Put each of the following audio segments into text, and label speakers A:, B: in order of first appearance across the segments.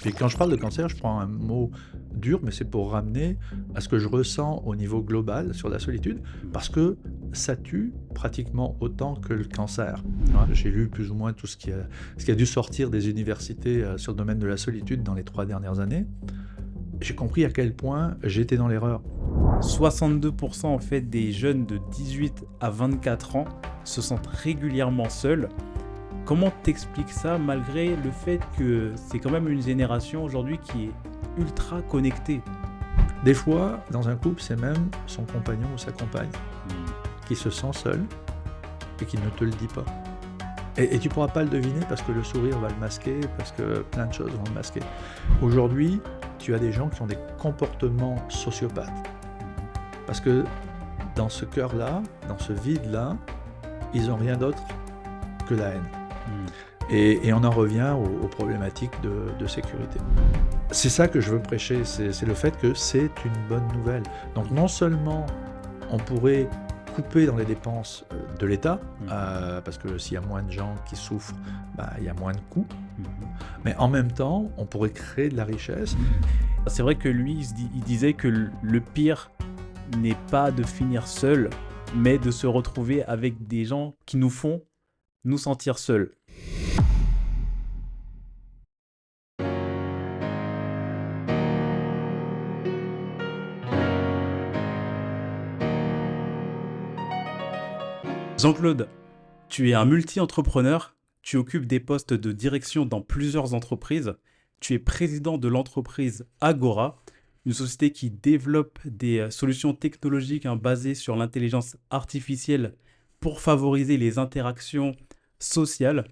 A: Puis quand je parle de cancer, je prends un mot dur, mais c'est pour ramener à ce que je ressens au niveau global sur la solitude,
B: Mmh.
A: parce que ça tue pratiquement autant que le cancer.
B: Mmh.
A: Hein, j'ai lu plus ou moins tout ce qui a dû sortir des universités sur le domaine de la solitude dans les 3 dernières années. J'ai compris à quel point j'étais dans l'erreur.
B: 62% en fait des jeunes de 18 à 24 ans se sentent régulièrement seuls. Comment t'expliques ça malgré le fait que c'est quand même une génération aujourd'hui qui est ultra connectée?
A: Des fois, dans un couple, c'est même son compagnon ou sa compagne
B: Mmh.
A: qui se sent seul et qui ne te le dit pas. Et tu pourras pas le deviner parce que le sourire va le masquer, parce que plein de choses vont le masquer. Aujourd'hui, tu as des gens qui ont des comportements sociopathes. Parce que dans ce cœur-là, dans ce vide-là, ils n'ont rien d'autre que la haine.
B: Mmh.
A: Et on en revient aux problématiques de sécurité. C'est ça que je veux prêcher, c'est le fait que c'est une bonne nouvelle. Donc non seulement on pourrait couper dans les dépenses de l'État,
B: Mmh.
A: parce que s'il y a moins de gens qui souffrent, il y a moins de coûts,
B: Mmh.
A: mais en même temps, on pourrait créer de la richesse.
B: C'est vrai que lui, il disait que le pire n'est pas de finir seul, mais de se retrouver avec des gens qui nous font nous sentir seuls. Jean-Claude, tu es un multi-entrepreneur, tu occupes des postes de direction dans plusieurs entreprises, tu es président de l'entreprise Agora, une société qui développe des solutions technologiques basées sur l'intelligence artificielle pour favoriser les interactions sociales.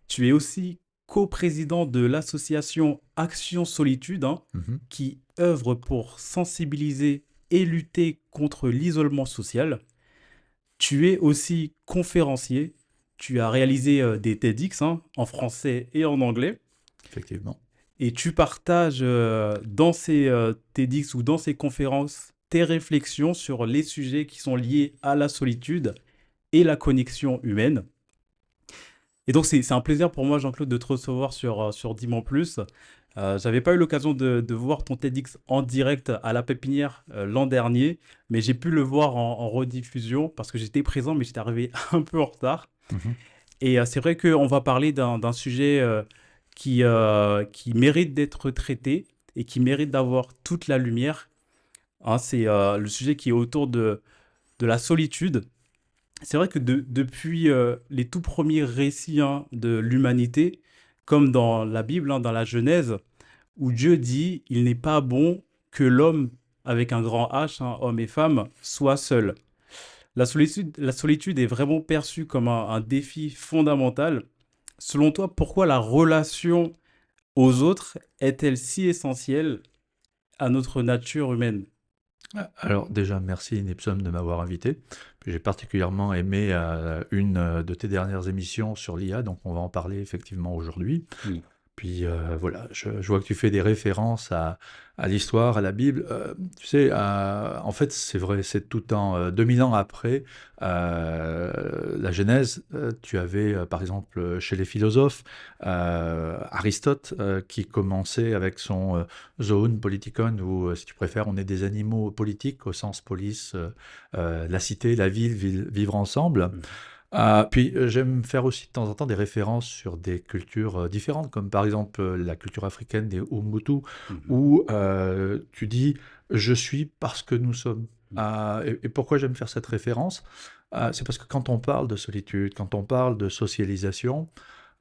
B: Tu es aussi coprésident de l'association Action Solitude,
A: Mhm.
B: qui œuvre pour sensibiliser et lutter contre l'isolement social. Tu es aussi conférencier. Tu as réalisé des TEDx en français et en anglais.
A: Effectivement.
B: Et tu partages dans ces TEDx ou dans ces conférences tes réflexions sur les sujets qui sont liés à la solitude et la connexion humaine. Et donc, c'est un plaisir pour moi, Jean-Claude, de te recevoir sur Dis-moi plus. J'avais pas eu l'occasion de voir ton TEDx en direct à la Pépinière l'an dernier, mais j'ai pu le voir en rediffusion parce que j'étais présent, mais j'étais arrivé un peu en retard.
A: Mhm.
B: Et c'est vrai qu'on va parler d'un sujet qui mérite d'être traité et qui mérite d'avoir toute la lumière. C'est le sujet qui est autour de la solitude. C'est vrai que depuis les tout premiers récits de l'humanité, comme dans la Bible, dans la Genèse, où Dieu dit il n'est pas bon que l'homme, avec un grand H, homme et femme, soit seul. La solitude est vraiment perçue comme un défi fondamental. Selon toi, pourquoi la relation aux autres est-elle si essentielle à notre nature humaine?
A: Alors déjà, merci Nipsom de m'avoir invité. Puis j'ai particulièrement aimé une de tes dernières émissions sur l'IA, donc on va en parler effectivement aujourd'hui.
B: Oui.
A: Puis voilà, je vois que tu fais des références à l'histoire, à la Bible. Tu sais, en fait, c'est vrai, c'est tout le temps. 2000 ans après la Genèse, tu avais par exemple chez les philosophes Aristote qui commençait avec son Zoon Politikon, où si tu préfères, on est des animaux politiques au sens police, la cité, la ville, vivre ensemble.
B: Mhm.
A: Puis j'aime faire aussi de temps en temps des références sur des cultures différentes, comme par exemple la culture africaine des Ubuntu,
B: Mhm.
A: où tu dis je suis parce que nous sommes. Et pourquoi j'aime faire cette référence? C'est parce que quand on parle de solitude, quand on parle de socialisation,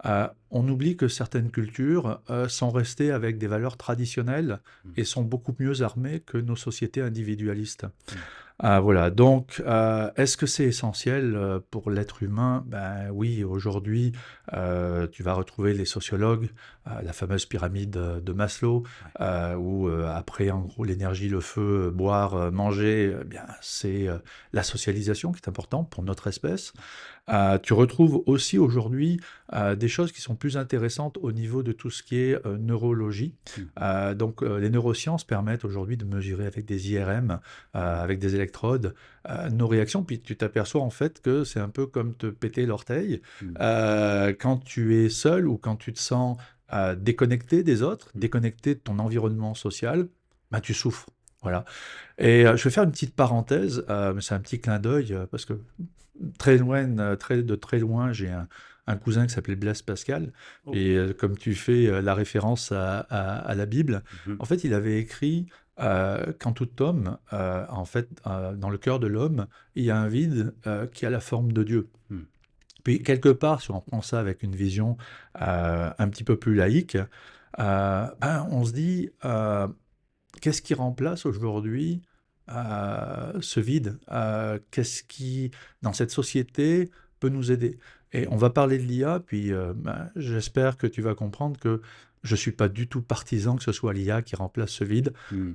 A: on oublie que certaines cultures sont restées avec des valeurs traditionnelles
B: Mhm.
A: et sont beaucoup mieux armées que nos sociétés individualistes.
B: Mhm.
A: Voilà, donc est-ce que c'est essentiel pour l'être humain? Ben oui, aujourd'hui, tu vas retrouver les sociologues, la fameuse pyramide de Maslow,
B: Ouais.
A: où après, en gros, l'énergie, le feu, boire, manger, bien, c'est la socialisation qui est importante pour notre espèce. Tu retrouves aussi aujourd'hui des choses qui sont plus intéressantes au niveau de tout ce qui est neurologie.
B: Mhm.
A: Donc, les neurosciences permettent aujourd'hui de mesurer avec des IRM,
B: Mhm.
A: avec des électrodes, nos réactions. Puis tu t'aperçois en fait que c'est un peu comme te péter l'orteil.
B: Mhm.
A: Quand tu es seul ou quand tu te sens déconnecté des autres,
B: Mmh.
A: déconnecté de ton environnement social, bah, tu souffres. Voilà. Et je vais faire une petite parenthèse, mais c'est un petit clin d'œil, parce que très loin, de très loin, j'ai un cousin qui s'appelait Blaise Pascal.
B: Oh.
A: Et comme tu fais la référence à la Bible,
B: Mmh.
A: en fait, il avait écrit qu'en tout homme, en fait, dans le cœur de l'homme, il y a un vide qui a la forme de Dieu.
B: Mmh.
A: Puis quelque part, si on prend ça avec une vision un petit peu plus laïque, ben, on se dit, qu'est-ce qui remplace aujourd'hui ce vide? Qu'est-ce qui, dans cette société, peut nous aider? Et on va parler de l'IA, puis ben, j'espère que tu vas comprendre que je ne suis pas du tout partisan que ce soit l'IA qui remplace ce vide.
B: Mmh.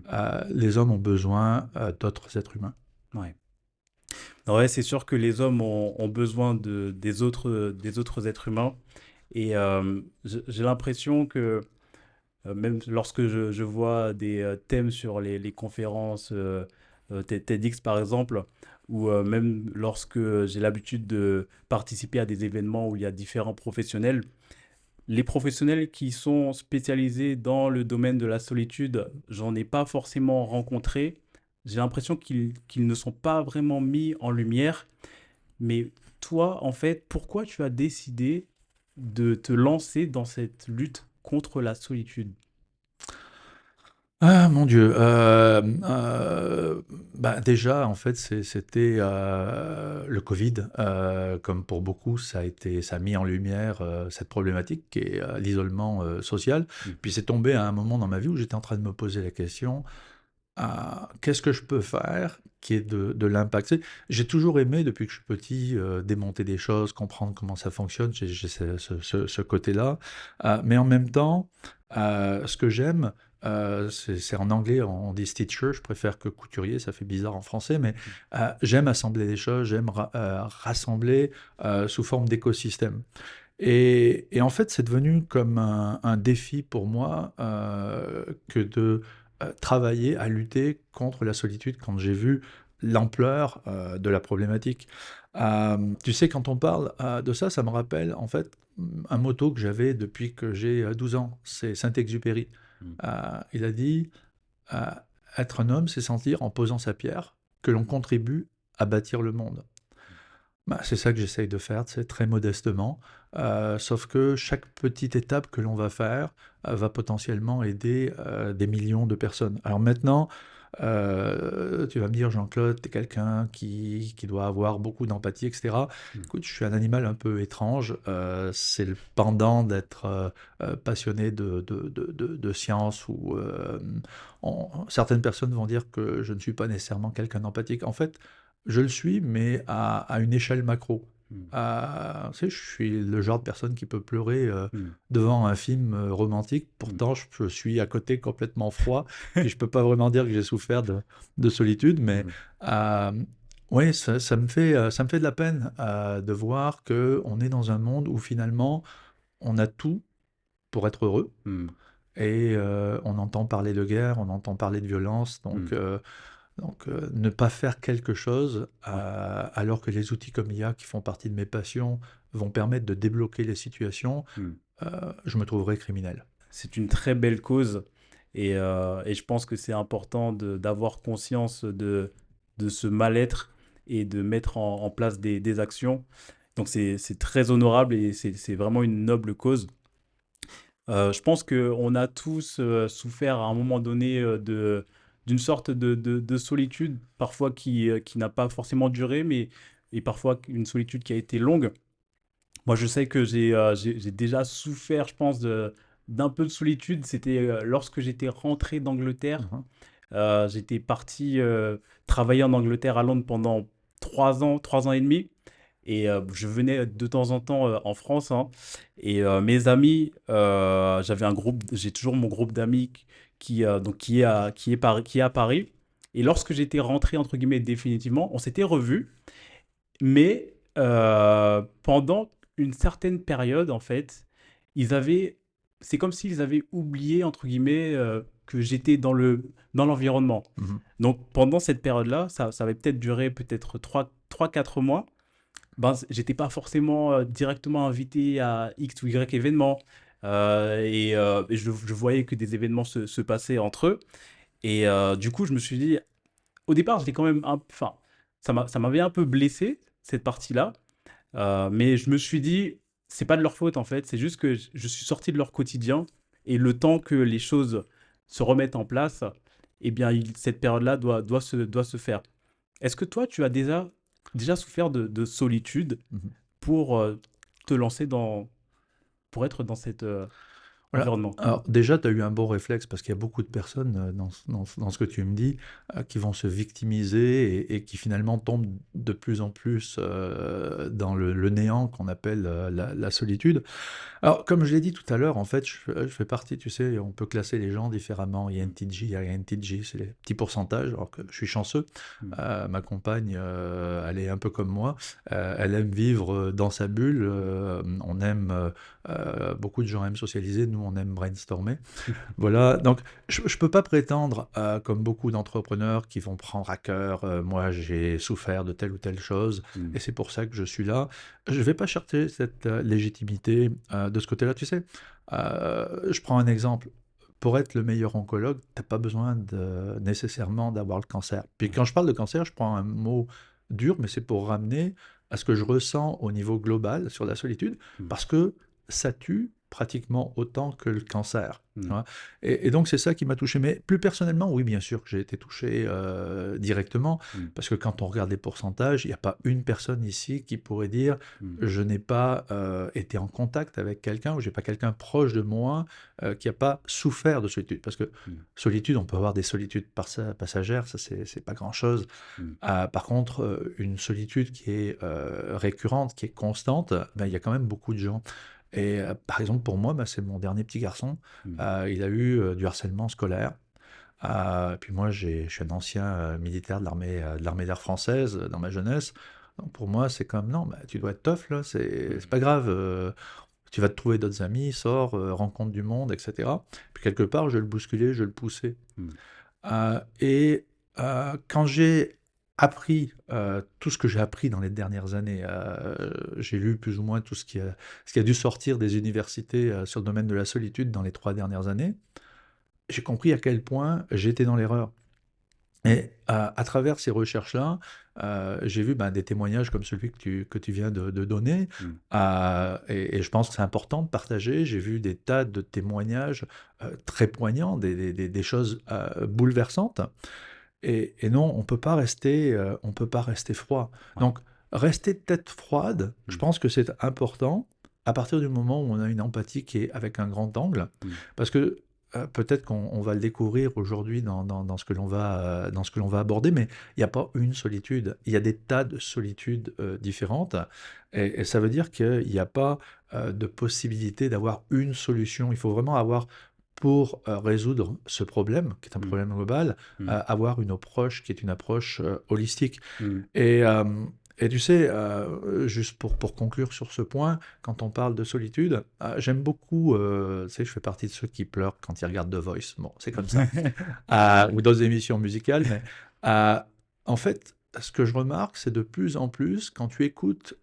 A: Les hommes ont besoin d'autres êtres humains.
B: Ouais. Ouais, c'est sûr que les hommes ont besoin des autres êtres humains. Et j'ai l'impression que même lorsque je vois des thèmes sur les conférences TEDx par exemple, ou même lorsque j'ai l'habitude de participer à des événements où il y a différents professionnels, les professionnels qui sont spécialisés dans le domaine de la solitude, j'en ai pas forcément rencontré. J'ai l'impression qu'ils ne sont pas vraiment mis en lumière. Mais toi, en fait, pourquoi tu as décidé de te lancer dans cette lutte contre la solitude?
A: Ah mon Dieu, bah, déjà, en fait, c'était, le covid, comme pour beaucoup, ça a mis en lumière, cette problématique qui est, l'isolement, social.
B: Mmh.
A: Puis c'est tombé à un moment dans ma vie où j'étais en train de me poser la question: «Qu'est-ce que je peux faire qui ait de l'impact?» Tu sais, j'ai toujours aimé depuis que je suis petit, démonter des choses, comprendre comment ça fonctionne, j'ai ce côté-là, mais en même temps, ce que j'aime, c'est en anglais, on dit stitcher, je préfère que couturier, ça fait bizarre en français, mais j'aime assembler des choses, j'aime rassembler sous forme d'écosystème. Et en fait, c'est devenu comme un défi pour moi que de travailler à lutter contre la solitude quand j'ai vu l'ampleur de la problématique. Tu sais, quand on parle de ça, ça me rappelle en fait un motto que j'avais depuis que j'ai 12 ans. C'est Saint-Exupéry.
B: Mmh.
A: Il a dit euh, être un homme, c'est sentir en posant sa pierre que l'on contribue à bâtir le monde. Bah, c'est ça que j'essaye de faire, c'est très modestement, sauf que chaque petite étape que l'on va faire, va potentiellement aider, des millions de personnes. Alors maintenant, tu vas me dire: «Jean-Claude, tu es quelqu'un qui doit avoir beaucoup d'empathie et cetera».
B: Mmh.
A: Écoute, je suis un animal un peu étrange, c'est le pendant d'être, passionné de science ou, certaines personnes vont dire que je ne suis pas nécessairement quelqu'un d'empathique. En fait, je le suis, mais à une échelle macro.
B: Mmh.
A: Tu sais, je suis le genre de personne qui peut pleurer
B: Mmh.
A: devant un film romantique.
B: Mmh.
A: Pourtant, je suis à côté complètement froid. Puis je peux pas vraiment dire que j'ai souffert de solitude, mais
B: Mmh.
A: euh, oui, ça me fait de la peine de voir que on est dans un monde où finalement on a tout pour être heureux.
B: Mmh.
A: Et on entend parler de guerre, on entend parler de violence,
B: Mmh.
A: donc, ne pas faire quelque chose,
B: Ouais.
A: alors que les outils comme IA, qui font partie de mes passions, vont permettre de débloquer les situations,
B: Mmh.
A: je me trouverais criminel.
B: C'est une très belle cause et je pense que c'est important d'avoir conscience de ce mal-être et de mettre en place des actions. Donc c'est très honorable et c'est vraiment une noble cause. Je pense qu'on a tous souffert à un moment donné d'une sorte de solitude, parfois qui n'a pas forcément duré, mais et parfois une solitude qui a été longue. Moi, je sais que j'ai déjà souffert, je pense, d'un peu de solitude. C'était lorsque j'étais rentré d'Angleterre.
A: Mmh.
B: J'étais parti travailler en Angleterre à Londres pendant 3 ans et demi. Et je venais de temps en temps en France, hein. Et mes amis, j'avais un groupe, j'ai toujours mon groupe d'amis donc qui est à Paris. Et lorsque j'étais rentré, entre guillemets, définitivement, on s'était revus. Mais pendant une certaine période, en fait, ils avaient, c'est comme s'ils avaient oublié, entre guillemets, que j'étais dans l'environnement.
A: Mmh.
B: Donc pendant cette période-là, ça avait peut-être duré peut-être 3 4 mois. Ben, j'étais pas forcément directement invité à X ou Y événements. et je voyais que des événements se passaient entre eux. Et du coup, je me suis dit, au départ, j'étais quand même enfin, ça m'avait un peu blessé, cette partie-là. Mais je me suis dit, c'est pas de leur faute en fait, c'est juste que je suis sorti de leur quotidien et le temps que les choses se remettent en place, eh bien, cette période-là doit se faire. Est-ce que toi, tu as déjà souffert de solitude
A: Mhm.
B: pour te lancer pour être dans cet
A: Voilà.
B: environnement?
A: Alors déjà, tu as eu un bon réflexe parce qu'il y a beaucoup de personnes dans ce que tu me dis qui vont se victimiser et qui finalement tombent de plus en plus dans le néant qu'on appelle la solitude. Alors, comme je l'ai dit tout à l'heure, en fait, je fais partie, tu sais, on peut classer les gens différemment. INTJ, INTJ, c'est les petits pourcentages, alors que je suis chanceux.
B: Mm.
A: Ma compagne, elle est un peu comme moi. Elle aime vivre dans sa bulle. On aime, beaucoup de gens aiment socialiser. Nous, on aime brainstormer. Voilà, donc je ne peux pas prétendre, comme beaucoup d'entrepreneurs qui vont prendre à cœur, moi j'ai souffert de telle ou telle chose
B: Mm.
A: et c'est pour ça que je suis là. Je ne vais pas chercher cette légitimité de ce côté-là, tu sais. Je prends un exemple. Pour être le meilleur oncologue, tu n'as pas besoin nécessairement d'avoir le cancer. Puis
B: Ouais.
A: quand je parle de cancer, je prends un mot dur, mais c'est pour ramener à ce que je ressens au niveau global sur la solitude,
B: Mm.
A: parce que ça tue pratiquement autant que le cancer. Tu
B: Mm.
A: vois. Et donc c'est ça qui m'a touché. Mais plus personnellement, oui, bien sûr que j'ai été touché directement,
B: Mm.
A: parce que quand on regarde les pourcentages, il n'y a pas une personne ici qui pourrait dire
B: Mm.
A: je n'ai pas été en contact avec quelqu'un ou j'ai pas quelqu'un proche de moi qui n'a pas souffert de solitude. Parce que
B: Mm.
A: solitude, on peut avoir des solitudes passagères, ça c'est pas grand-chose.
B: Mm.
A: Par contre, une solitude qui est récurrente, qui est constante, ben, il y a quand même beaucoup de gens. Et par exemple, pour moi, bah, c'est mon dernier petit garçon.
B: Mm.
A: Il a eu du harcèlement scolaire. Puis moi, je suis un ancien militaire de l'armée d'air française dans ma jeunesse. Donc pour moi, c'est comme non, bah, tu dois être tough là, c'est pas grave. Tu vas te trouver d'autres amis, sors, rencontre du monde, etc. Puis quelque part, je le bousculais, je le poussais.
B: Mm.
A: Et quand j'ai appris tout ce que j'ai appris dans les dernières années, j'ai lu plus ou moins tout ce qui a dû sortir des universités sur le domaine de la solitude dans les 3 dernières années, j'ai compris à quel point j'étais dans l'erreur. Et à travers ces recherches-là, j'ai vu ben, des témoignages comme celui que tu viens de donner,
B: Mm.
A: et je pense que c'est important de partager. J'ai vu des tas de témoignages très poignants, des choses bouleversantes. Et non, on peut pas rester froid.
B: Ouais.
A: Donc, rester tête froide, je
B: Mm.
A: pense que c'est important à partir du moment où on a une empathie qui est avec un grand angle,
B: Mm.
A: parce que peut-être qu'on va le découvrir aujourd'hui dans ce que dans ce que l'on va aborder, mais il n'y a pas une solitude, il y a des tas de solitudes différentes, et ça veut dire qu'il n'y a pas de possibilité d'avoir une solution. Il faut vraiment avoir pour résoudre ce problème, qui est un
B: Mm.
A: problème global,
B: Mm.
A: avoir une approche qui est une approche holistique.
B: Mm.
A: Et, euh, et tu sais, juste pour conclure sur ce point, quand on parle de solitude, j'aime beaucoup, tu sais, je fais partie de ceux qui pleurent quand ils regardent The Voice. Bon, c'est comme ça. Ou d'autres émissions musicales, mais euh, en fait, ce que je remarque, c'est de plus en plus, quand tu écoutes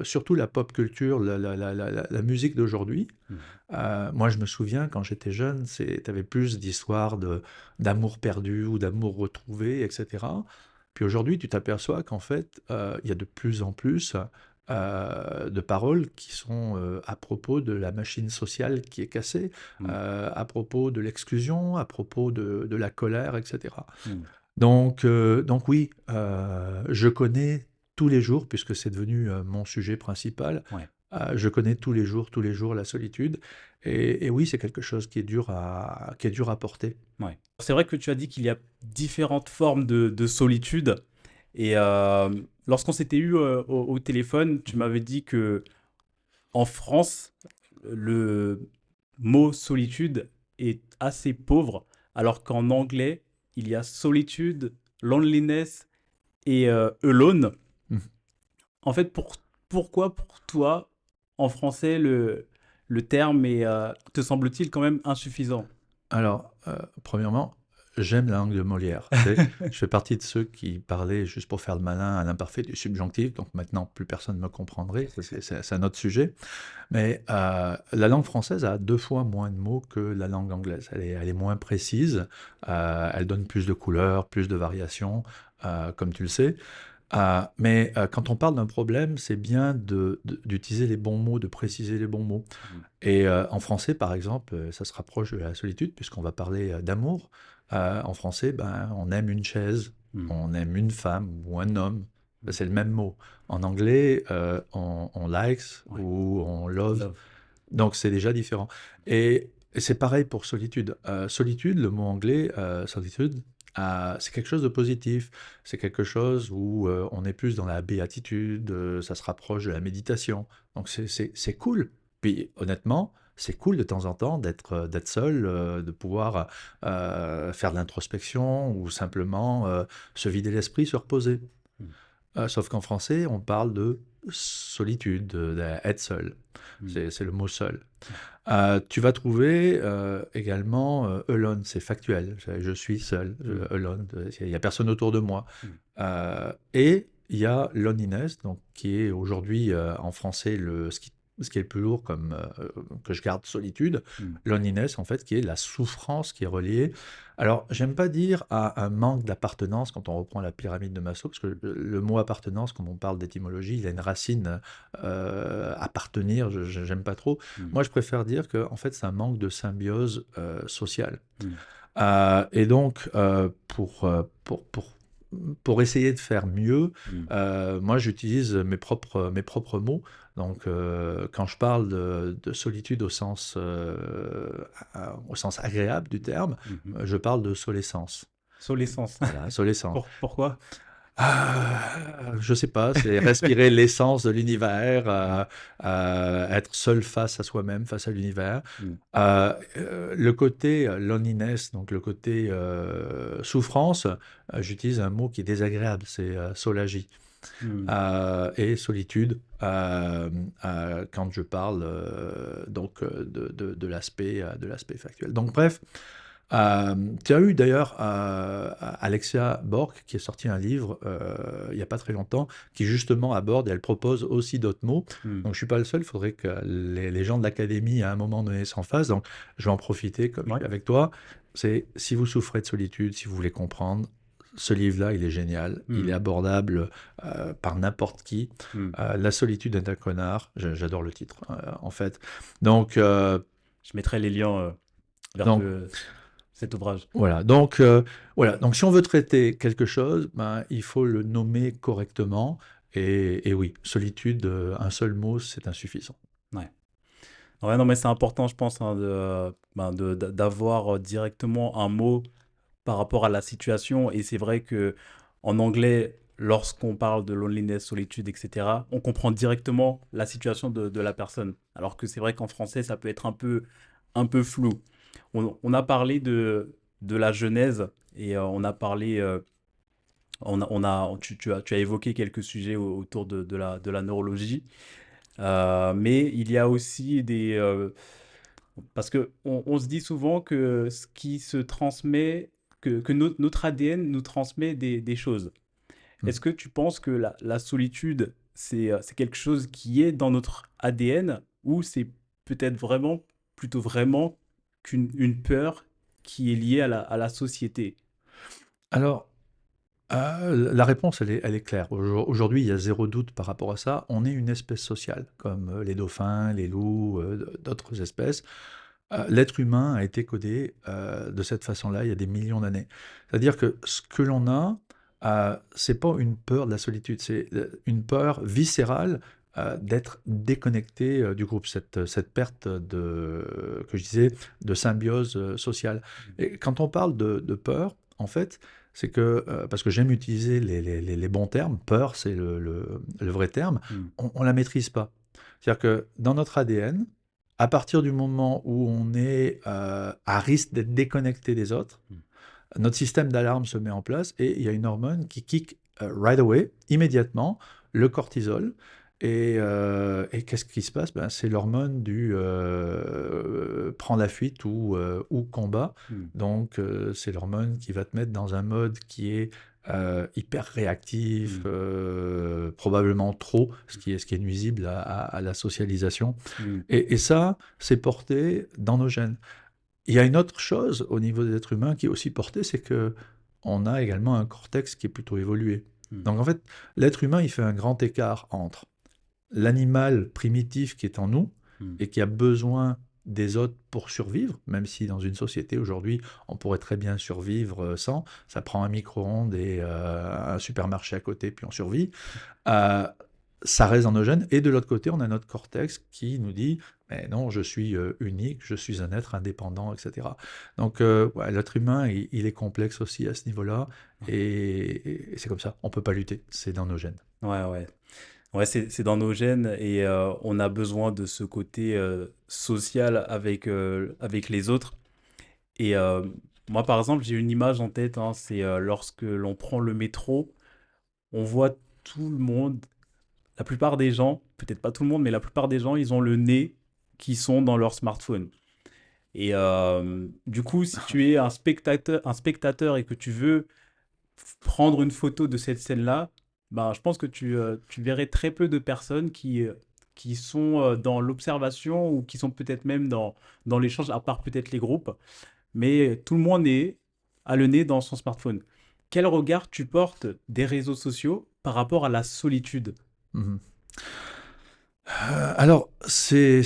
A: surtout la pop culture, la musique d'aujourd'hui,
B: Mm.
A: moi je me souviens quand j'étais jeune, tu avais plus d'histoires d'amour perdu ou d'amour retrouvé, etc. Puis aujourd'hui, tu t'aperçois qu'en fait, il y a de plus en plus de paroles qui sont à propos de la machine sociale qui est cassée,
B: Mm.
A: à propos de l'exclusion, à propos de la colère, etc.
B: Mm.
A: Donc oui, je connais tous les jours, puisque c'est devenu mon sujet principal,
B: Ouais.
A: je connais tous les jours la solitude. Et oui, c'est quelque chose qui est dur à porter.
B: Ouais. C'est vrai que tu as dit qu'il y a différentes formes de solitude. Et lorsqu'on s'était eu au téléphone, tu
A: Mhm.
B: m'avais dit que en France, le mot solitude est assez pauvre, alors qu'en anglais, il y a solitude, loneliness et alone.
A: Mhm.
B: En fait, pourquoi pour toi, en français, le terme te semble-t-il quand même insuffisant?
A: Alors, premièrement, j'aime la langue de Molière. Tu sais, je fais partie de ceux qui parlaient juste pour faire le malin à l'imparfait du subjonctif, donc maintenant plus personne ne me comprendrait, c'est un autre sujet. Mais la langue française a 2 fois moins de mots que la langue anglaise. Elle est moins précise, elle donne plus de couleurs, plus de variations, comme tu le sais. Mais quand on parle d'un problème, c'est bien d'utiliser les bons mots, de préciser les bons mots.
B: Mm.
A: Et en français, par exemple, ça se rapproche de la solitude, puisqu'on va parler d'amour. En français, ben, on aime une chaise,
B: Mm.
A: on aime une femme ou un homme. Ben,
B: Mm.
A: c'est le même mot. En anglais, on likes
B: Ouais.
A: ou on love.
B: Love.
A: Donc c'est déjà différent. Et c'est pareil pour solitude. Solitude, le mot anglais, solitude, c'est quelque chose de positif. C'est quelque chose où on est plus dans la béatitude, ça se rapproche de la méditation. Donc c'est cool. Puis honnêtement, c'est cool de temps en temps d'être seul, de pouvoir faire de l'introspection ou simplement se vider l'esprit, se reposer.
B: Mm.
A: Sauf qu'en français, on parle de solitude, d'être seul.
B: Mm.
A: C'est le mot seul.
B: Ouais.
A: Tu vas trouver également alone, c'est factuel. Je suis seul,
B: Mm.
A: alone, il n'y a personne autour de moi.
B: Mm.
A: Et il y a loneliness, donc, qui est aujourd'hui en français ce qui est le plus lourd comme que je garde solitude.
B: Mm.
A: Loneliness, en fait, qui est la souffrance qui est reliée. Alors, j'aime pas dire à un manque d'appartenance quand on reprend la pyramide de Maslow, parce que le mot appartenance, quand on parle d'étymologie, il a une racine appartenir, j'aime pas trop.
B: Mm.
A: Moi, je préfère dire que en fait, c'est un manque de symbiose sociale.
B: Mm.
A: Et donc, pour essayer de faire mieux,
B: Mm.
A: moi, j'utilise mes propres mots. Donc, quand je parle de solitude au sens agréable du terme,
B: Mhm.
A: je parle de solescence.
B: Solescence.
A: Voilà, solescence.
B: Pourquoi?
A: Je sais pas, c'est respirer l'essence de l'univers, être seul face à soi-même, face à l'univers.
B: Mm.
A: Le côté loneliness, donc le côté souffrance, j'utilise un mot qui est désagréable, c'est solagie.
B: Mm.
A: Et solitude, quand je parle donc de l'aspect factuel. Donc bref, tu as eu d'ailleurs Alexia Borg qui a sorti un livre il n'y a pas très longtemps qui justement aborde et elle propose aussi d'autres mots.
B: Mm.
A: Donc je suis pas le seul, il faudrait que les gens de l'académie à un moment donné s'en fassent. Donc je vais en profiter comme je
B: Ouais.
A: suis avec toi. C'est si vous souffrez de solitude, si vous voulez comprendre, ce livre-là, il est génial. Il est
B: Mm.
A: abordable par n'importe qui.
B: Mm.
A: La solitude est un connard. J'adore le titre, en fait. Donc,
B: Je mettrai les liens vers
A: donc
B: cet ouvrage.
A: voilà. Voilà. Donc, si on veut traiter quelque chose, ben, il faut le nommer correctement. Et oui, solitude, un seul mot, c'est insuffisant.
B: Ouais. Ouais, non, mais c'est important, je pense, hein, d'avoir directement un mot par rapport à la situation. Et c'est vrai que en anglais, lorsqu'on parle de loneliness, solitude, etc., on comprend directement la situation de la personne. Alors que c'est vrai qu'en français, ça peut être un peu flou. On a parlé de la genèse et on a parlé, tu as évoqué quelques sujets autour de la neurologie. Mais il y a aussi parce que on se dit souvent que ce qui se transmet, que notre ADN nous transmet des choses.
A: Mm.
B: Est-ce que tu penses que la solitude, c'est quelque chose qui est dans notre ADN ou c'est peut-être vraiment, plutôt vraiment, une peur qui est liée à la société?
A: Alors, la réponse, elle est claire. Aujourd'hui, il y a zéro doute par rapport à ça. On est une espèce sociale, comme les dauphins, les loups, d'autres espèces. L'être humain a été codé de cette façon-là il y a des millions d'années. C'est-à-dire que ce que l'on a, c'est pas une peur de la solitude, c'est une peur viscérale d'être déconnecté du groupe, cette perte que je disais, de symbiose sociale. Et quand on parle de peur, en fait, c'est que, parce que j'aime utiliser les bons termes, peur, c'est le vrai terme,
B: Mm.
A: on ne la maîtrise pas. C'est-à-dire que dans notre ADN, à partir du moment où on est à risque d'être déconnecté des autres,
B: Mm.
A: notre système d'alarme se met en place et il y a une hormone qui kick right away, immédiatement, le cortisol. Et qu'est-ce qui se passe? Ben, c'est l'hormone du prends la fuite ou combat.
B: Mm.
A: Donc, c'est l'hormone qui va te mettre dans un mode qui est hyper réactif,
B: Mm.
A: probablement trop, ce qui est nuisible à la socialisation.
B: Mm.
A: Et ça, c'est porté dans nos gènes. Il y a une autre chose au niveau des êtres humains qui est aussi portée, c'est que on a également un cortex qui est plutôt évolué.
B: Mm.
A: Donc en fait, l'être humain, il fait un grand écart entre l'animal primitif qui est en nous
B: Mm.
A: et qui a besoin des autres pour survivre, même si dans une société aujourd'hui, on pourrait très bien survivre sans. Ça prend un micro-ondes et un supermarché à côté, puis on survit. Euh, Ça reste dans nos gènes. Et de l'autre côté, on a notre cortex qui nous dit, mais non, je suis unique, je suis un être indépendant, etc. Donc, ouais, l'être humain, il est complexe aussi à ce niveau-là. Et c'est comme ça, on ne peut pas lutter, c'est dans nos gènes.
B: Ouais, ouais. Ouais, c'est dans nos gènes et on a besoin de ce côté social avec les autres. Et moi, par exemple, j'ai une image en tête, hein, c'est lorsque l'on prend le métro, on voit tout le monde, la plupart des gens, peut-être pas tout le monde, mais la plupart des gens, ils ont le nez qui sont dans leur smartphone. Et du coup, si tu es un spectateur et que tu veux prendre une photo de cette scène-là, ben, je pense que tu verrais très peu de personnes qui sont dans l'observation ou qui sont peut-être même dans l'échange, à part peut-être les groupes. Mais tout le monde a le nez dans son smartphone. Quel regard tu portes des réseaux sociaux par rapport à la solitude?
A: Mhm. Alors, c'est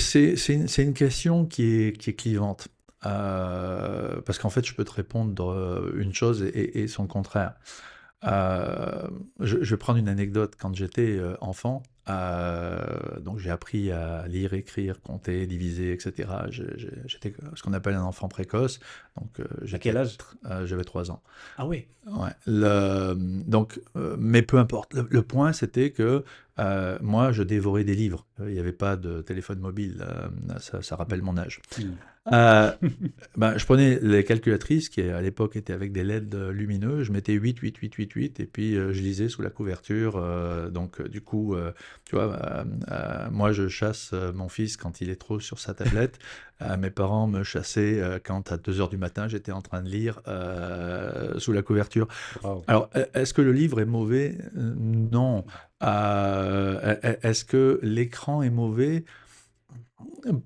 A: une question qui est clivante. Parce qu'en fait, je peux te répondre une chose et son contraire. Je vais prendre une anecdote. Quand j'étais enfant, donc j'ai appris à lire, écrire, compter, diviser, etc. J'étais ce qu'on appelle un enfant précoce. Donc
B: À quel âge?
A: j'avais 3 ans.
B: Ah ouais.
A: Ouais, donc, mais peu importe. Le point, c'était que moi, je dévorais des livres. Il n'y avait pas de téléphone mobile. Ça rappelle mon âge.
B: Hmm.
A: Euh, Ben, je prenais les calculatrices qui à l'époque étaient avec des LED lumineux, je mettais 8, 8, 8, 8, 8 et puis je lisais sous la couverture. Donc du coup, tu vois, moi je chasse mon fils quand il est trop sur sa tablette. Mes parents me chassaient quand à 2 heures du matin j'étais en train de lire sous la couverture.
B: Waouh.
A: Alors, est-ce que le livre est mauvais? Non. Est-ce que l'écran est mauvais?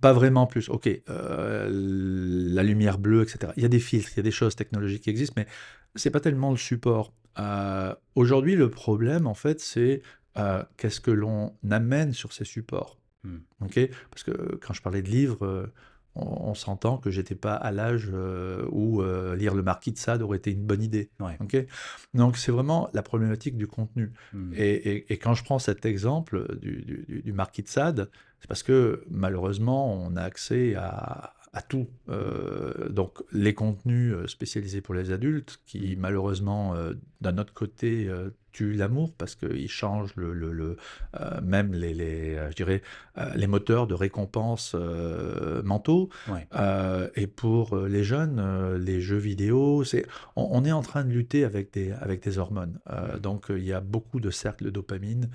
A: Pas vraiment plus. Ok, la lumière bleue, etc. Il y a des filtres, il y a des choses technologiques qui existent, mais c'est pas tellement le support. Aujourd'hui, le problème, en fait, c'est qu'est-ce que l'on amène sur ces supports.
B: Hmm.
A: Ok? Parce que quand je parlais de livres, on s'entend que j'étais pas à l'âge où lire le Marquis de Sade aurait été une bonne idée.
B: Ouais.
A: Ok? Donc c'est vraiment la problématique du contenu.
B: Hmm.
A: Et quand je prends cet exemple du Marquis de Sade, c'est parce que malheureusement on a accès à tout. Donc les contenus spécialisés pour les adultes qui malheureusement d'un autre côté tuent l'amour parce qu'ils changent même je dirais les moteurs de récompense mentaux.
B: Ouais.
A: Et pour les jeunes, les jeux vidéo, on est en train de lutter avec des hormones. Donc il y a beaucoup de cercles de dopamine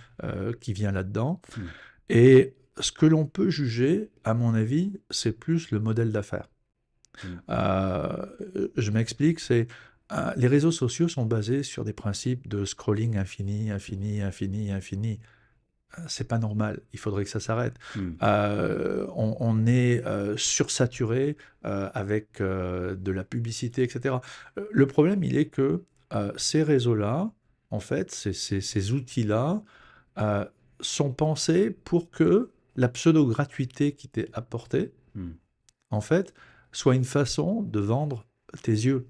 A: qui vient là-dedans.
B: Hmm.
A: Et ce que l'on peut juger, à mon avis, c'est plus le modèle d'affaires.
B: Hmm.
A: Euh, je m'explique, les réseaux sociaux sont basés sur des principes de scrolling infini, infini, infini, infini. C'est pas normal, il faudrait que ça s'arrête.
B: Hmm.
A: On est sursaturé avec de la publicité, etc. Le problème, il est que ces réseaux-là, en fait, ces outils-là, euh, sont pensés pour que la pseudo-gratuité qui t'est apportée,
B: Hmm.
A: en fait, soit une façon de vendre tes yeux.